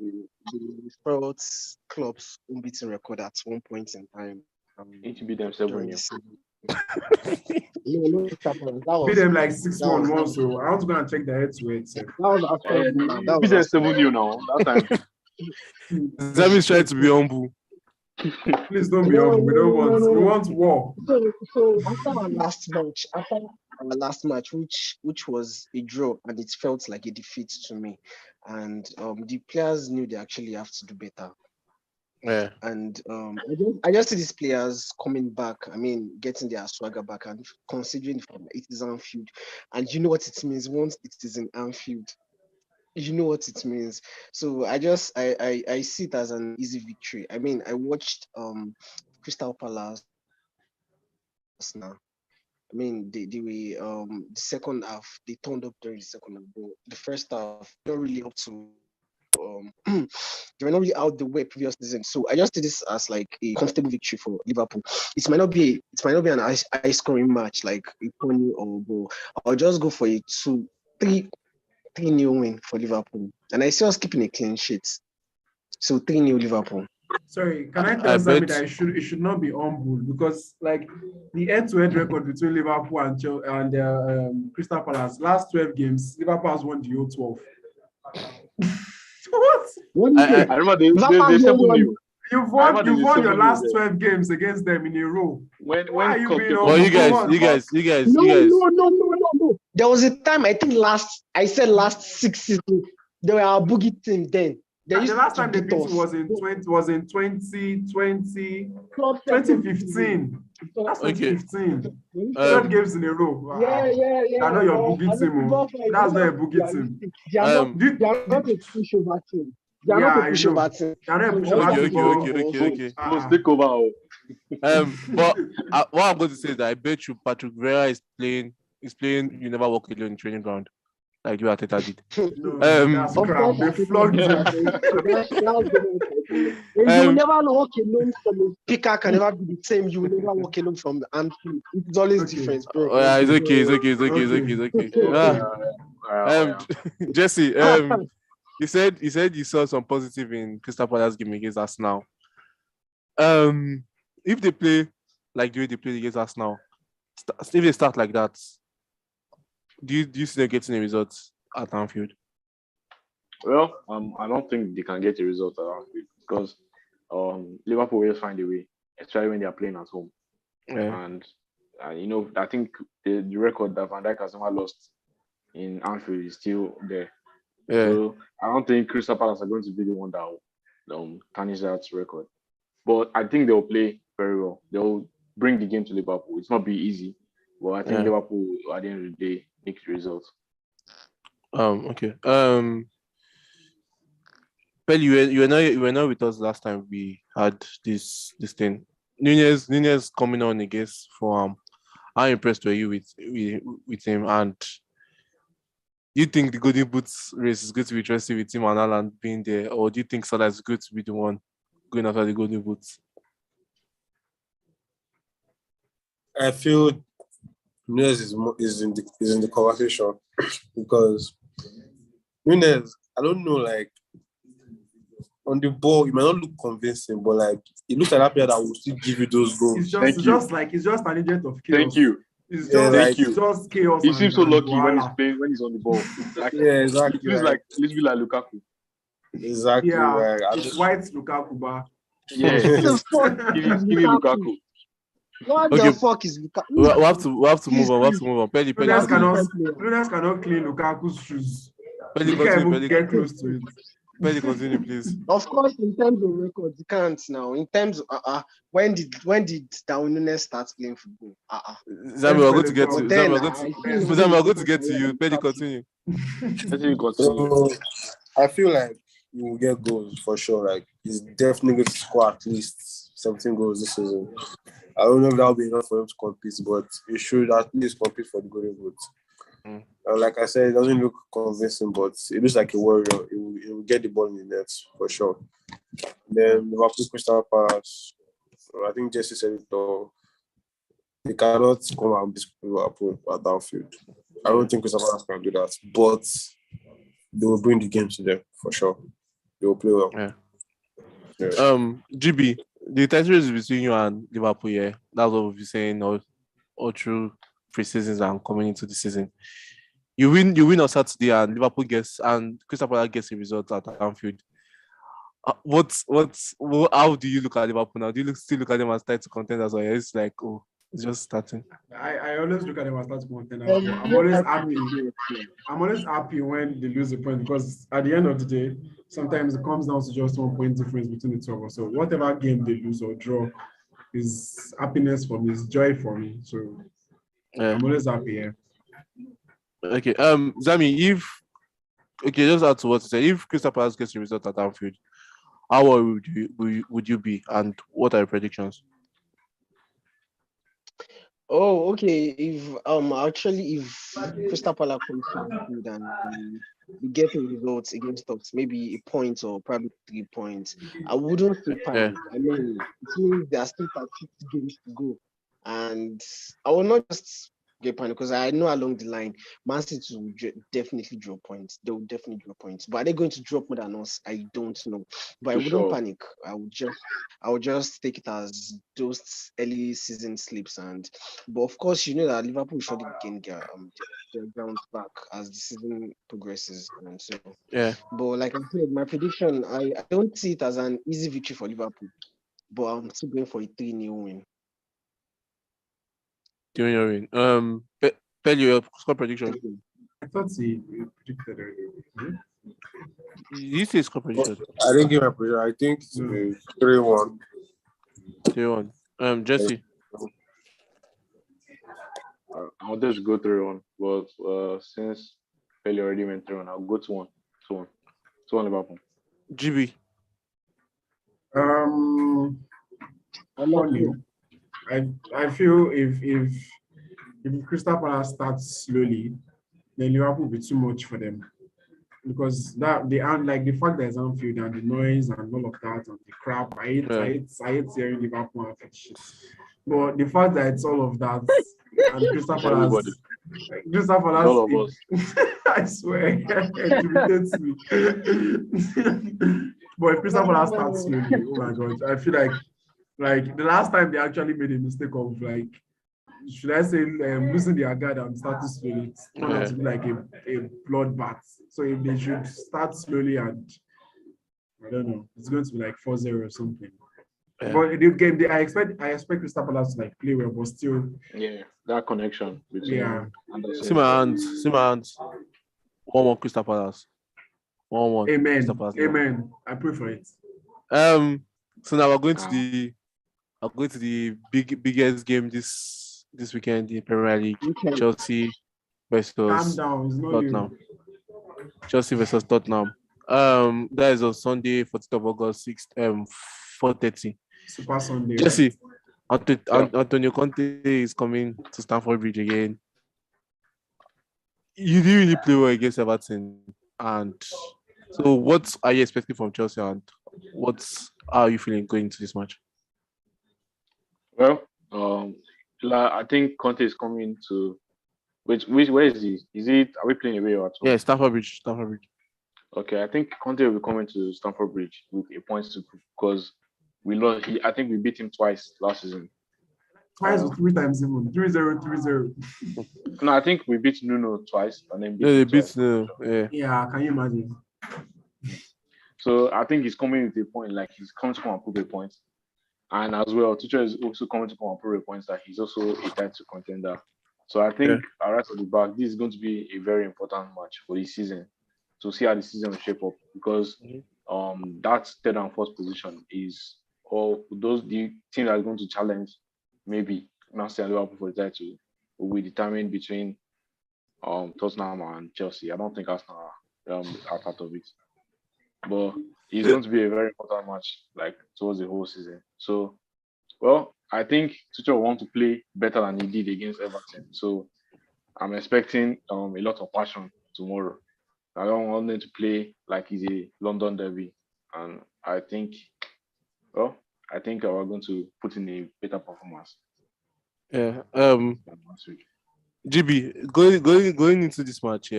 the sports club's unbeaten record at one point in time. Need to beat them 7-0. No, beat them like 6-1 once. So I want to go and check the head to it. That was after beat them 7-0 now. That time. Zami's trying to be humble. Please don't be humble. We don't want. We want war. So after our last match, which was a draw, and it felt like a defeat to me, and the players knew they actually have to do better. Yeah. And I just see these players coming back. I mean, getting their swagger back and considering it is Anfield, and you know what it means once it is in Anfield. You know what it means. So I see it as an easy victory. I mean, I watched Crystal Palace now. I mean, they were the second half, they turned up during the second half, but the first half, not really up to they were not really out the way previous season. So I just see this as like a comfortable victory for Liverpool. It might not be an high scoring match like a pony or goal. I'll just go for a 3-0 win for Liverpool. And I see us keeping a clean sheet. So 3-0 Liverpool. Sorry, can I tell Sammy that it should not be humble because like the head-to-head record between Liverpool and Crystal Palace last 12 games, Liverpool has won the whole 12. What? I remember they 7-0. You've won your last 12 games against them in a row. When are you being well, you guys. No. There was a time I said last 6 seasons they were our boogie team then. They The used last to time they beat beat us. was in 2020, Club Fest 2015. That's Okay. 2015. When Third games in a row. yeah. They're not your But boogie I mean, team. football fans, That's not a let's be boogie team. realistic. They are not. Um. They are not a pushover team. They are Yeah, not a I pushover know. team. They're not a So pushover all Okay. team, Okay. Both take over. But what I'm going to say is that I bet you Patrick Vieira is playing. You never walk alone in training ground like you Arteta did. No, that's of crap. course, They I think flogged that's him. that's you will never walk alone from the Picker can never be the same. You will never walk alone from the Anfield. It's always Okay. different, bro. Oh, yeah, it's okay. Jesse, you saw some positive in Crystal Palace game against Arsenal. If they play like the way they played against Arsenal, if they start like that, do you see them getting a result at Anfield? Well, I don't think they can get a result around it because Liverpool will find a way, especially when they are playing at home. Yeah. And I think the record that Van Dijk has never lost in Anfield is still there. Yeah. So I don't think Crystal Palace are going to be the one that will tarnish that record. But I think they'll play very well. They'll bring the game to Liverpool. It's not be easy, but I think Liverpool at the end of the day make the result. Okay. Well, you were not with us last time we had this thing. Nunez coming on against Fulham. How impressed were you with him? And do you think the Golden Boots race is going to be interesting with him and Alan being there, or do you think Salah is going to be the one going after the Golden Boots? I feel Nunez is in the conversation because Nunez, I don't know, like on the ball, it might not look convincing, but like it looks like that player that will still give you those goals. It's just an agent of chaos. Thank you. It's just chaos. He seems so lucky when he's voila. playing, when he's on the ball. Like, Yeah, exactly. He feels like a little bit like Lukaku. Exactly. Yeah, Like, it's white Lukaku, but Yeah. What the fuck Give is me Lukaku. What Okay. the fuck is Lukaku? We have to move on. Pelly, Nunes continue. cannot clean Lukaku's shoes. Pelly, He can't even continue. get close to it. Pelly, continue, please. Of course, in terms of records, you can't now. In terms of when did Darwin Nunes start playing football? Zami, we're going to get to But then, Zami, we're going to get to you. Pelly, continue. Let him continue. so I feel like he will get goals for sure. Like he's definitely going to score at least 17 goals this season. I don't know if that will be enough for him to compete, but he should at least compete for the Golden Boot. Like I said, it doesn't look convincing, but it looks like a warrior. He will get the ball in the net for sure. Then Liverpool Crystal Palace. I think Jesse said it all. They cannot come and beat Liverpool at Anfield. I don't think Crystal Palace can do that, but they will bring the game to them for sure. They will play well. Yeah. Yeah. GB, the title race between you and Liverpool, yeah, that's what we've been saying all through pre-seasons and coming into the season. You win on Saturday and Crystal Palace gets a result at Anfield. How do you look at Liverpool now? Do you still look at them as title contenders, or it's like, oh, it's just starting? I always look at them as title contenders. I'm always happy. I'm always happy when they lose a point because at the end of the day, sometimes it comes down to just 1 point difference between the two of us. So whatever game they lose or draw is happiness for me, is joy for me. So I'm always happy. Yeah. Okay. Zami, just add to what you said. If Crystal Palace gets a result at Anfield, how worried would you be, and what are your predictions? Oh, okay. If Crystal Palace comes to Anfield and we get a result against us, maybe a point or probably 3 points, I wouldn't feel panic. I mean, it means there are still 6 games to go, and I will not just get panic because I know along the line, Man City will definitely draw points. They will definitely draw points, but are they going to drop more than us? I don't know. But I wouldn't panic. I would just take it as those early season slips. But of course, you know that Liverpool should gain their ground back as the season progresses, and so yeah. But like I said, my prediction, I don't see it as an easy victory for Liverpool, but I'm still going for a 3-0 win. Doing your win. Tell your score prediction. I thought he predicted earlier. You say score prediction. I didn't give my prediction. I think it's 3-1. 3-1. Jesse. I wanted to go 3-1, but since Pele already went 3-1, I'll go 2-1. 2-1. 2-1 Liverpool. GB. Funny. I feel if Crystal Palace starts slowly, then Liverpool will be too much for them. Because that they aren't like the fact that it's Anfield and the noise and all of that and the crap. I hate hearing Liverpool and shit. But the fact that it's all of that and Crystal Palace, All of us. I swear, it irritates me. But if Crystal Palace starts slowly, oh my god, I feel like the last time they actually made a mistake of like, should I say, losing their guard and starting slowly, it's turned out to be like a bloodbath. So if they should start slowly and I don't know, it's going to be like 4-0 or something. Yeah. But the game, I expect Crystal Palace to like play well, but still, that connection between. See my hands. 1-1 Crystal Palace. 1-1. Amen. Crystal Palace. Amen. I pray for it. So now we're going to the biggest game this weekend in Premier League. Chelsea versus Tottenham. Chelsea versus Tottenham. That is on Sunday, 14th of August, 4:30. Super Sunday. Jesse, Antonio Conte is coming to Stamford Bridge again. You didn't really play well against Everton, and so what are you expecting from Chelsea, and how are you feeling going into this match? Well, I think Conte is coming to where is he? Are we playing away or at home? Yeah, Stamford Bridge. Okay, I think Conte will be coming to Stamford Bridge with a point to prove because we lost. I think we beat him twice last season. Twice or 3 times even. 3-0, 3-0. No, I think we beat Nuno twice and then they beat Nuno. Yeah, can you imagine? So I think he's coming with a point, like he's coming to come and prove a point. And as well, Tuchel is also coming to come and prove a point that he's also a title contender. So I think right at the back, this is going to be a very important match for this season to see how the season will shape up because that third and fourth position is the team that is going to challenge maybe Man City and Liverpool for the title will be determined between Tottenham and Chelsea. I don't think Arsenal are part of it, but it's going to be a very important match, like towards the whole season. So, well, I think Tuchel want to play better than he did against Everton. So, I'm expecting a lot of passion tomorrow. I don't want them to play like it's a London derby, and I think we're going to put in a better performance. Yeah. GB, going into this match,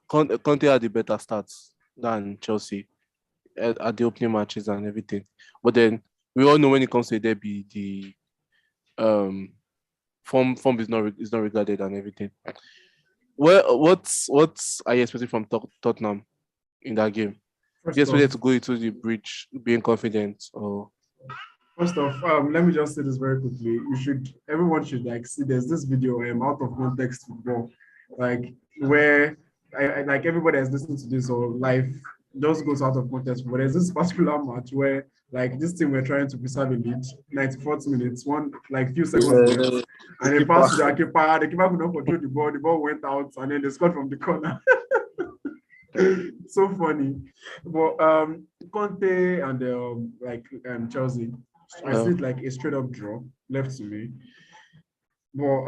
Conte had the better stats than Chelsea at the opening matches and everything. But then we all know when it comes to a derby, the form is not regarded and everything. Well, what are you expecting from Tottenham in that game? You expected to go into the bridge being confident, or? First off, let me just say this very quickly. Everyone should like see. There's this video out of context football, like where I like everybody that's listening to this or live just goes out of context. But there's this particular match where like this team were trying to preserve a lead, 94th minutes, one like few seconds left, and they passed to the keeper. The keeper could not control the ball. The ball went out, and then they scored from the corner. So funny. But Conte and Chelsea, I see it like a straight up draw left to me. But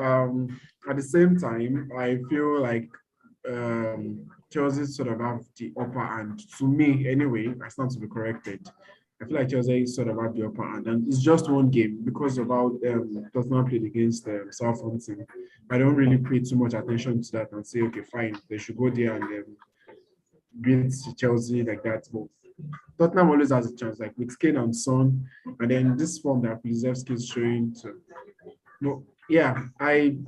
at the same time, I feel like Chelsea sort of have the upper hand. To me, anyway, I stand to be corrected. I feel like Chelsea sort of have the upper hand, and it's just one game because of how Tottenham played against Southampton. I don't really pay too much attention to that and say, okay, fine, they should go there and beat Chelsea like that. But Tottenham always has a chance, like with Kane and Son, and then this form that Kulusevski is showing. But yeah, if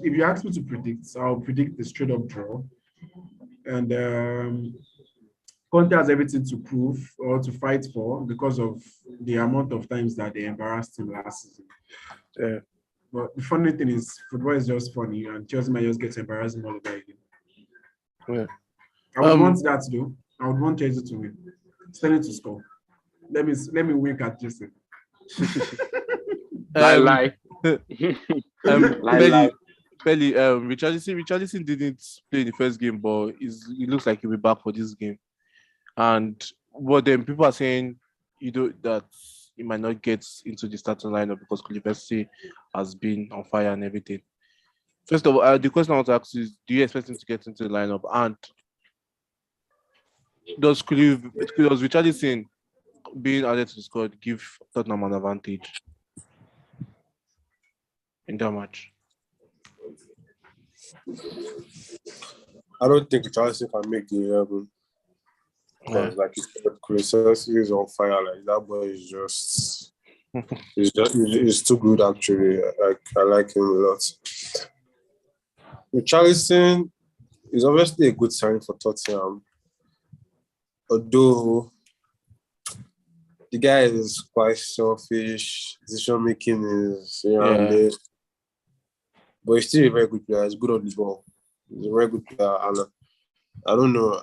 you ask me to predict, I'll predict the straight up draw. And Conte has everything to prove or to fight for because of the amount of times that they embarrassed him last season. Yeah. But the funny thing is, football is just funny, and Chelsea might just get embarrassing all over again. Yeah. I would want that to do. I would want Chelsea to win. Sterling to score. Let me wink at Jason. Lie. Belly, Richarlison didn't play in the first game, but it looks like he'll be back for this game. And but then people are saying that he might not get into the starting lineup because Koulibaly has been on fire and everything. First of all, the question I want to ask is: do you expect him to get into the lineup? And does Richarlison being added to the squad give Tottenham an advantage in that match? I don't think Richarlison can make the 11 because, like you said, Kulusevski is on fire. Like that boy is just, he's too good actually. Like I like him a lot. Richarlison is obviously a good sign for Tottenham, although the guy is quite selfish. Decision making is and this, but he's still a very good player. He's good on the ball. He's a very good player, and I don't know.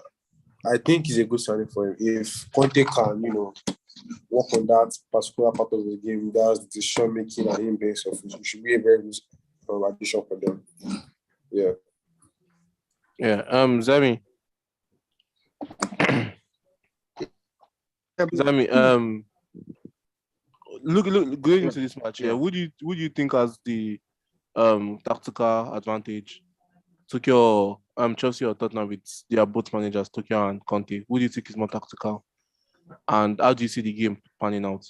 I think he's a good signing for him. If Conte can, work on that particular part of the game, that's decision making and him being selfish, it should be a very good addition for them. Yeah. Yeah. Zami. Zami. Look, going into this match, who do you think has the tactical advantage? Tokyo, Chelsea or Tottenham with their both managers, Tokyo and Conte. Who do you think is more tactical? And how do you see the game panning out?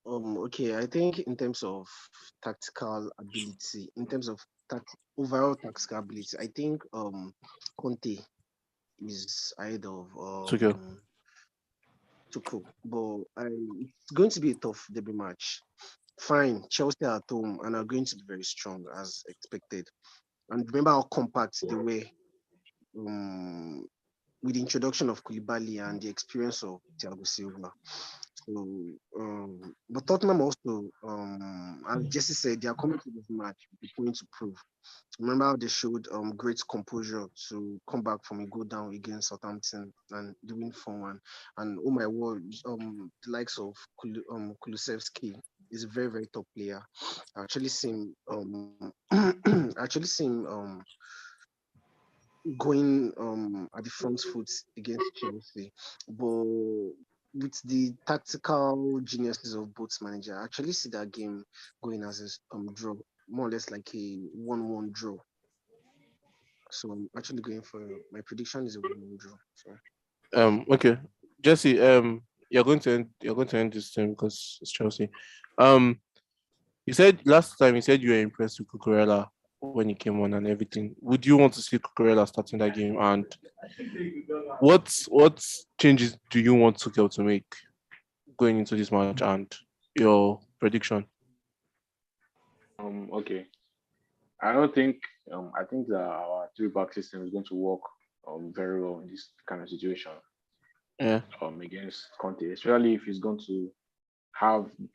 Okay, I think in terms of tactical ability, in terms of overall tactical ability, I think Conte is ahead of Tuchel. But it's going to be a tough derby match. Fine, Chelsea at home and are going to be very strong as expected. And remember how compact they were with the introduction of Koulibaly and the experience of Thiago Silva. So, but Tottenham also, as Jesse said, they are coming to this match with a point to prove. Remember how they showed great composure to come back from a go down against Southampton and doing 4-1. And oh my word, the likes of Kulusevski is a very, very top player. I actually seen going at the front foot against Chelsea, but with the tactical geniuses of both managers, I actually see that game going as a draw, more or less like a 1-1 draw. So I'm actually going for my prediction is a 1-1 draw. So. Okay, Jesse, you're going to end this thing because it's Chelsea. You said last time you were impressed with Cucurella when he came on and everything. Would you want to see Cucurella starting that game? And what changes do you want Tuchel to make going into this match and your prediction? Okay. I don't think I think that our 3-back system is going to work very well in this kind of situation. Yeah. Against Conte, especially if he's going to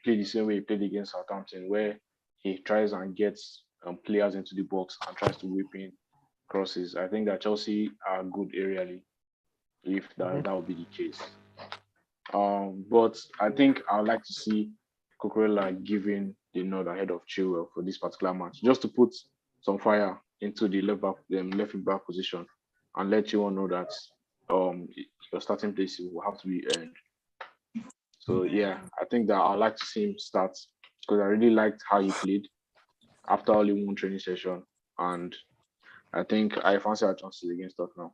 play the same way he played against Southampton, where he tries and gets players into the box and tries to whip in crosses. I think that Chelsea are good aerially, if that would be the case. But I think I would like to see Cucurella giving the nod ahead of Chilwell for this particular match, just to put some fire into the left back position and let Chilwell know that your starting place will have to be earned. So yeah, I think that I'd like to see him start because I really liked how he played after only one training session, and I think I fancy our chances against Tottenham.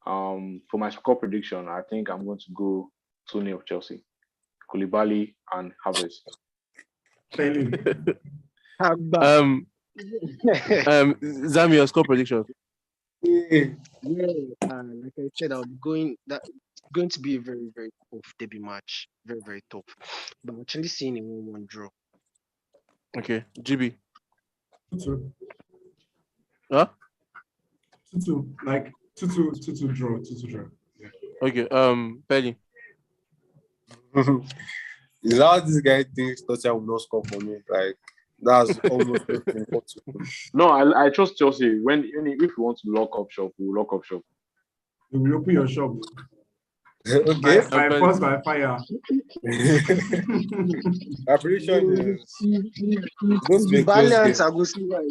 For my score prediction, I think I'm going to go 2-0 Chelsea. Koulibaly and Havertz. Zami, your score prediction. Like I said, going to be a very, very tough derby match. Very, very tough. But I'm actually seeing a 1-1 draw. Okay. GB. 2-2. Huh? 2-2. Like 2-2 draw. 2-2 draw. Yeah. Okay. Belly. Is that this guy thinks Tottenham will not score for me? Like That's almost impossible. No, I trust Chelsea. If we want to lock up shop, we'll lock up shop. You will open your shop Okay. by force, by fire. I'm pretty sure it is. Going to be a close Valiant, game. I go see why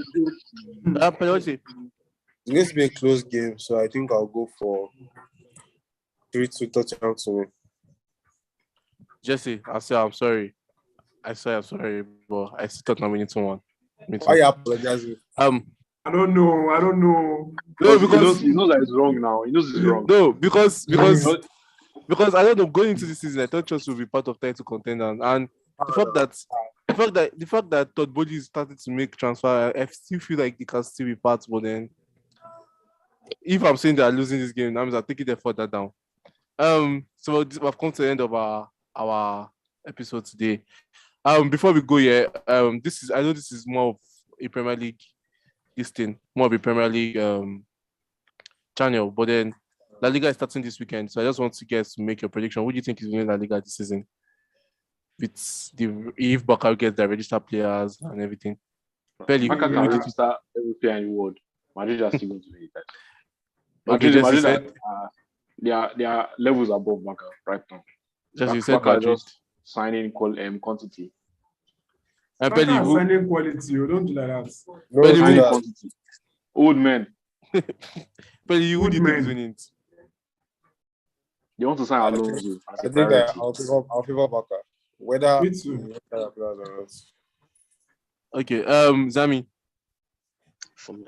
Pelosi. It's going to be a close game, so I think I'll go for 3-2 touchdown to win. Jesse, I say I'm sorry. I say I'm sorry, but I still thought we need someone. Me too. Why you apologizing? I don't know. No, Because he knows that it's wrong now. He knows it's wrong. No, because I don't know. Going into this season, I thought Chelsea would be part of title contender, and the fact that Todd Bowley started to make transfer, I still feel like they can still be part. But then, if I'm saying they're losing this game, that means I'm taking them further down. So we've come to the end of our episode today. Before we go here, I know this is more of a Premier League more of a Premier League channel, but then La Liga is starting this weekend, so I just want you guys to make your prediction. Who do you think is winning La Liga this season? If Bakar gets the registered players and everything. Barca can register every player in the world. Madrid are still going to win it. Okay, Jesse said their levels above Barca right now. Jesse said Barca Madrid. just signing quantity. And Barca Pelly, are signing quality. You don't do like that. No, Belly, do Signing that. quantity. Old men. Pelly, who do you think Good is man. winning it? They want to sign Alonso. I think I'll favor Barca. Whether Me too. Okay, Zami. from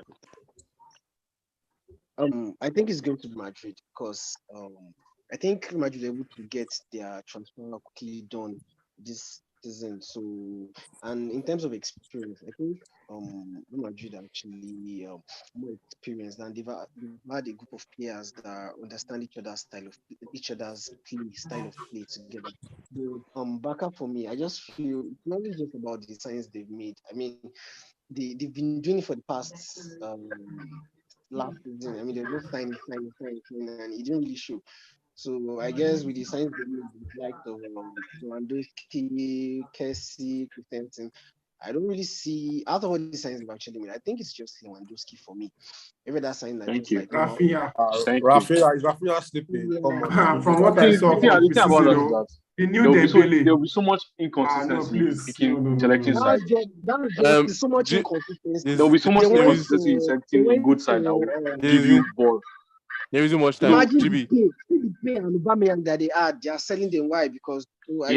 I think it's going to be Madrid because I think Madrid are able to get their transfer quickly done this season. So, and in terms of experience, I think Madrid are actually more experienced, and they've had a group of players that understand each other's style of play together. Barca for me, I just feel it's not just about the signs they've made. I mean, they've been doing it for the past last season. I mean, they're just signing, and it didn't really show. So I guess with the signs they made, like Lewandowski, Kessie, Christensen, I don't really see out of all the signs they've actually made. I think it's just Lewandowski for me. Every that sign that Thank just you. like Rafinha. Thank you. Rafinha is Rafinha sleeping. Come on. From what I saw The from thing about us is Priscilla, that the new there will Dembele. be so much inconsistency please. picking No. selecting sides. that's so much inconsistency. There will be so much They went inconsistency in selecting a good side that will give you ball. There isn't much time. Imagine GB. the pay and Aubameyang that they are selling them. Why? Because I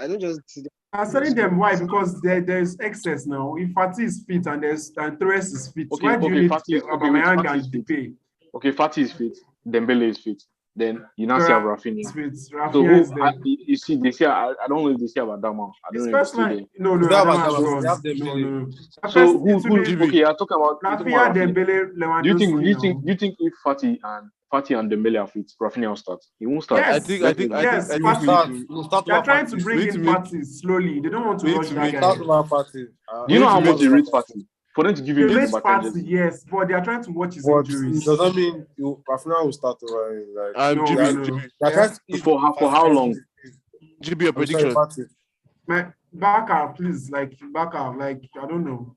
don't just see them. I'm telling them why, because there's excess now. If Fati is fit and Torres is fit, why do you need Aubameyang and Depay? Okay, Fati is fit, Dembele is fit. Then you now see Rafinha. So you see, they say I don't know if they say about Dama. I don't know if they say no. So who? Okay, you're talking about Rafinha, Dembele, Lewandowski. Do you think if Fati and Dembele are fit, Rafinha will start? He won't start. Yes, I think We'll start they're with trying to Fati. bring in Fati slowly. They don't want to rush that Start guy. with our Fati. Do you know how much they rate Fati? For them to give They him rate the Fati, yes, but they are trying to watch his But injuries. it doesn't mean Rafinha will start over. Like, GB, For how long? GB, a prediction. Barca, please, Barca, I don't know.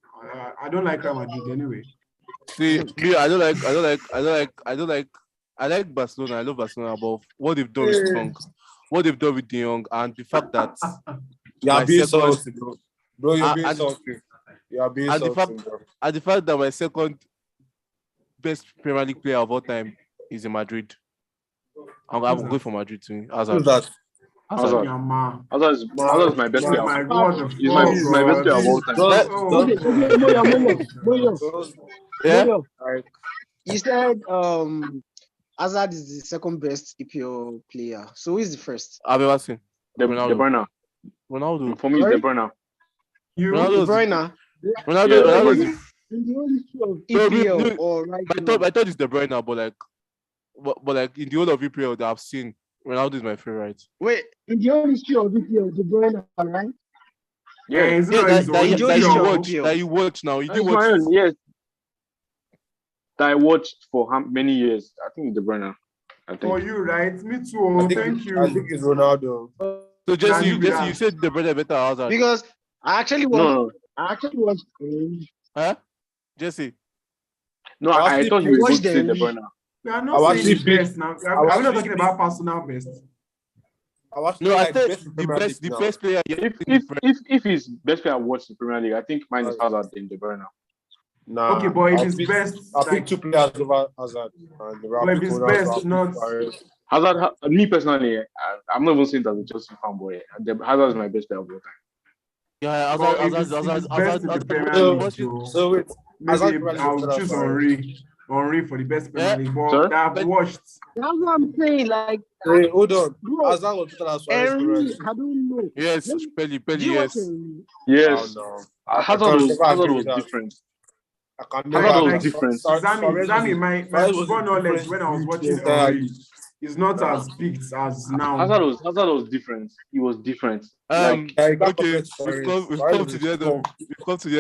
I don't like Real Madrid anyway. See, me, I like Barcelona. I love Barcelona, but what they've done with Jong, what they've done with De Jong, and the fact that you're being salty, bro. You're being salty. You are being salty, bro. And the fact that my second best Premier League player of all time is in Madrid. I'm going for Madrid too. Who's that? Hazard is my best player. My God, He's my best player of all time. Moyo, Yeah. you said Hazard is the second best EPL player. So who is the first? I've ever seen. De Bruyne. Ronaldo. For me, it's De Bruyne. You, Ronaldo's- De Bruyne. Ronaldo. In the whole history of No, EPL or right now? I thought it's De Bruyne, but like in the whole of EPL that I've seen, Ronaldo is my favorite. Wait, In the whole history of EPL, De Bruyne, right? Yeah, it's not his own. That you watch now. You it's do my watch. own. Yes, that I watched for how many years? I think it's De Bruyne. I For think. you, right? Me too. Thank you. I think it's Ronaldo. So Jesse, Nah, you said De Bruyne better than Hazard. because I actually want No. I actually watched Huh? Jesse. No, I I actually thought you were going watched to say De them. Bruyne. We are I not was saying his actually best now. I Are was we not actually talking about personal best? I was No, saying I like said best in the Premier best, League the now. best player in If the if Prem. if his best player watched the Premier League, I think mine is Hazard than De Bruyne. Nah, Okay, but if I'll his pick best, I'll pick like, two players over Hazard, and I'll but if pick his Ronaldo. I'll best, pick not Suarez. Hazard, me personally, I'm not even saying that as a Chelsea fanboy. Hazard is my best player of all time. Yeah, but if it's best in the Premier League, Joe, So wait, maybe Hazard Premier League is I'll better than choose Suarez. Henri for the best Premier Yeah. League. But Sorry? that I've watched. That's what I'm saying. Like, Wait, hold on. bro, Hazard was better than Suarez Premier Henry, League. I don't know. Yes, Maybe, Pelly, do you watch yes. Henry? Yes, Oh no, I Hazard can never Hazard agree was with that. different. I can Hazard never. was Like different. Suarez was Zami, my Suarez was a football knowledge different when I was breed watching entirely. Henri is not Nah. as peaked as now. Hazard was different. He was different. Yeah, you can't compare Okay, to Suarez. we've Suarez come was to a the end scum.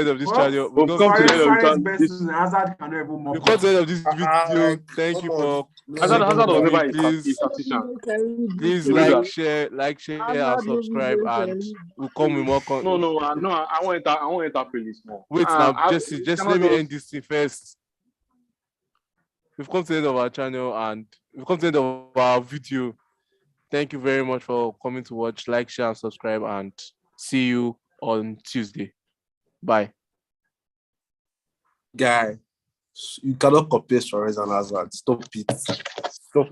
of this What? channel. We've come to the end of Suarez best this. season, Hazard cannot even We've mop come up. to the end of this video. Like, Thank come you on. for No, Hazard sticking was with never me. a Please, statistician. please You know that. like, share, and Hazard no subscribe, be and bench we'll come with more No, content. no, I want that playlist more. Wait now, You just cannot let me just end this thing first. We've come to the end of our channel and we've come to the end of our video. Thank you very much for coming to watch. Like, share, and subscribe, and see you on Tuesday. Bye. guy, you cannot compare Suarez and Hazard. Stop it. Stop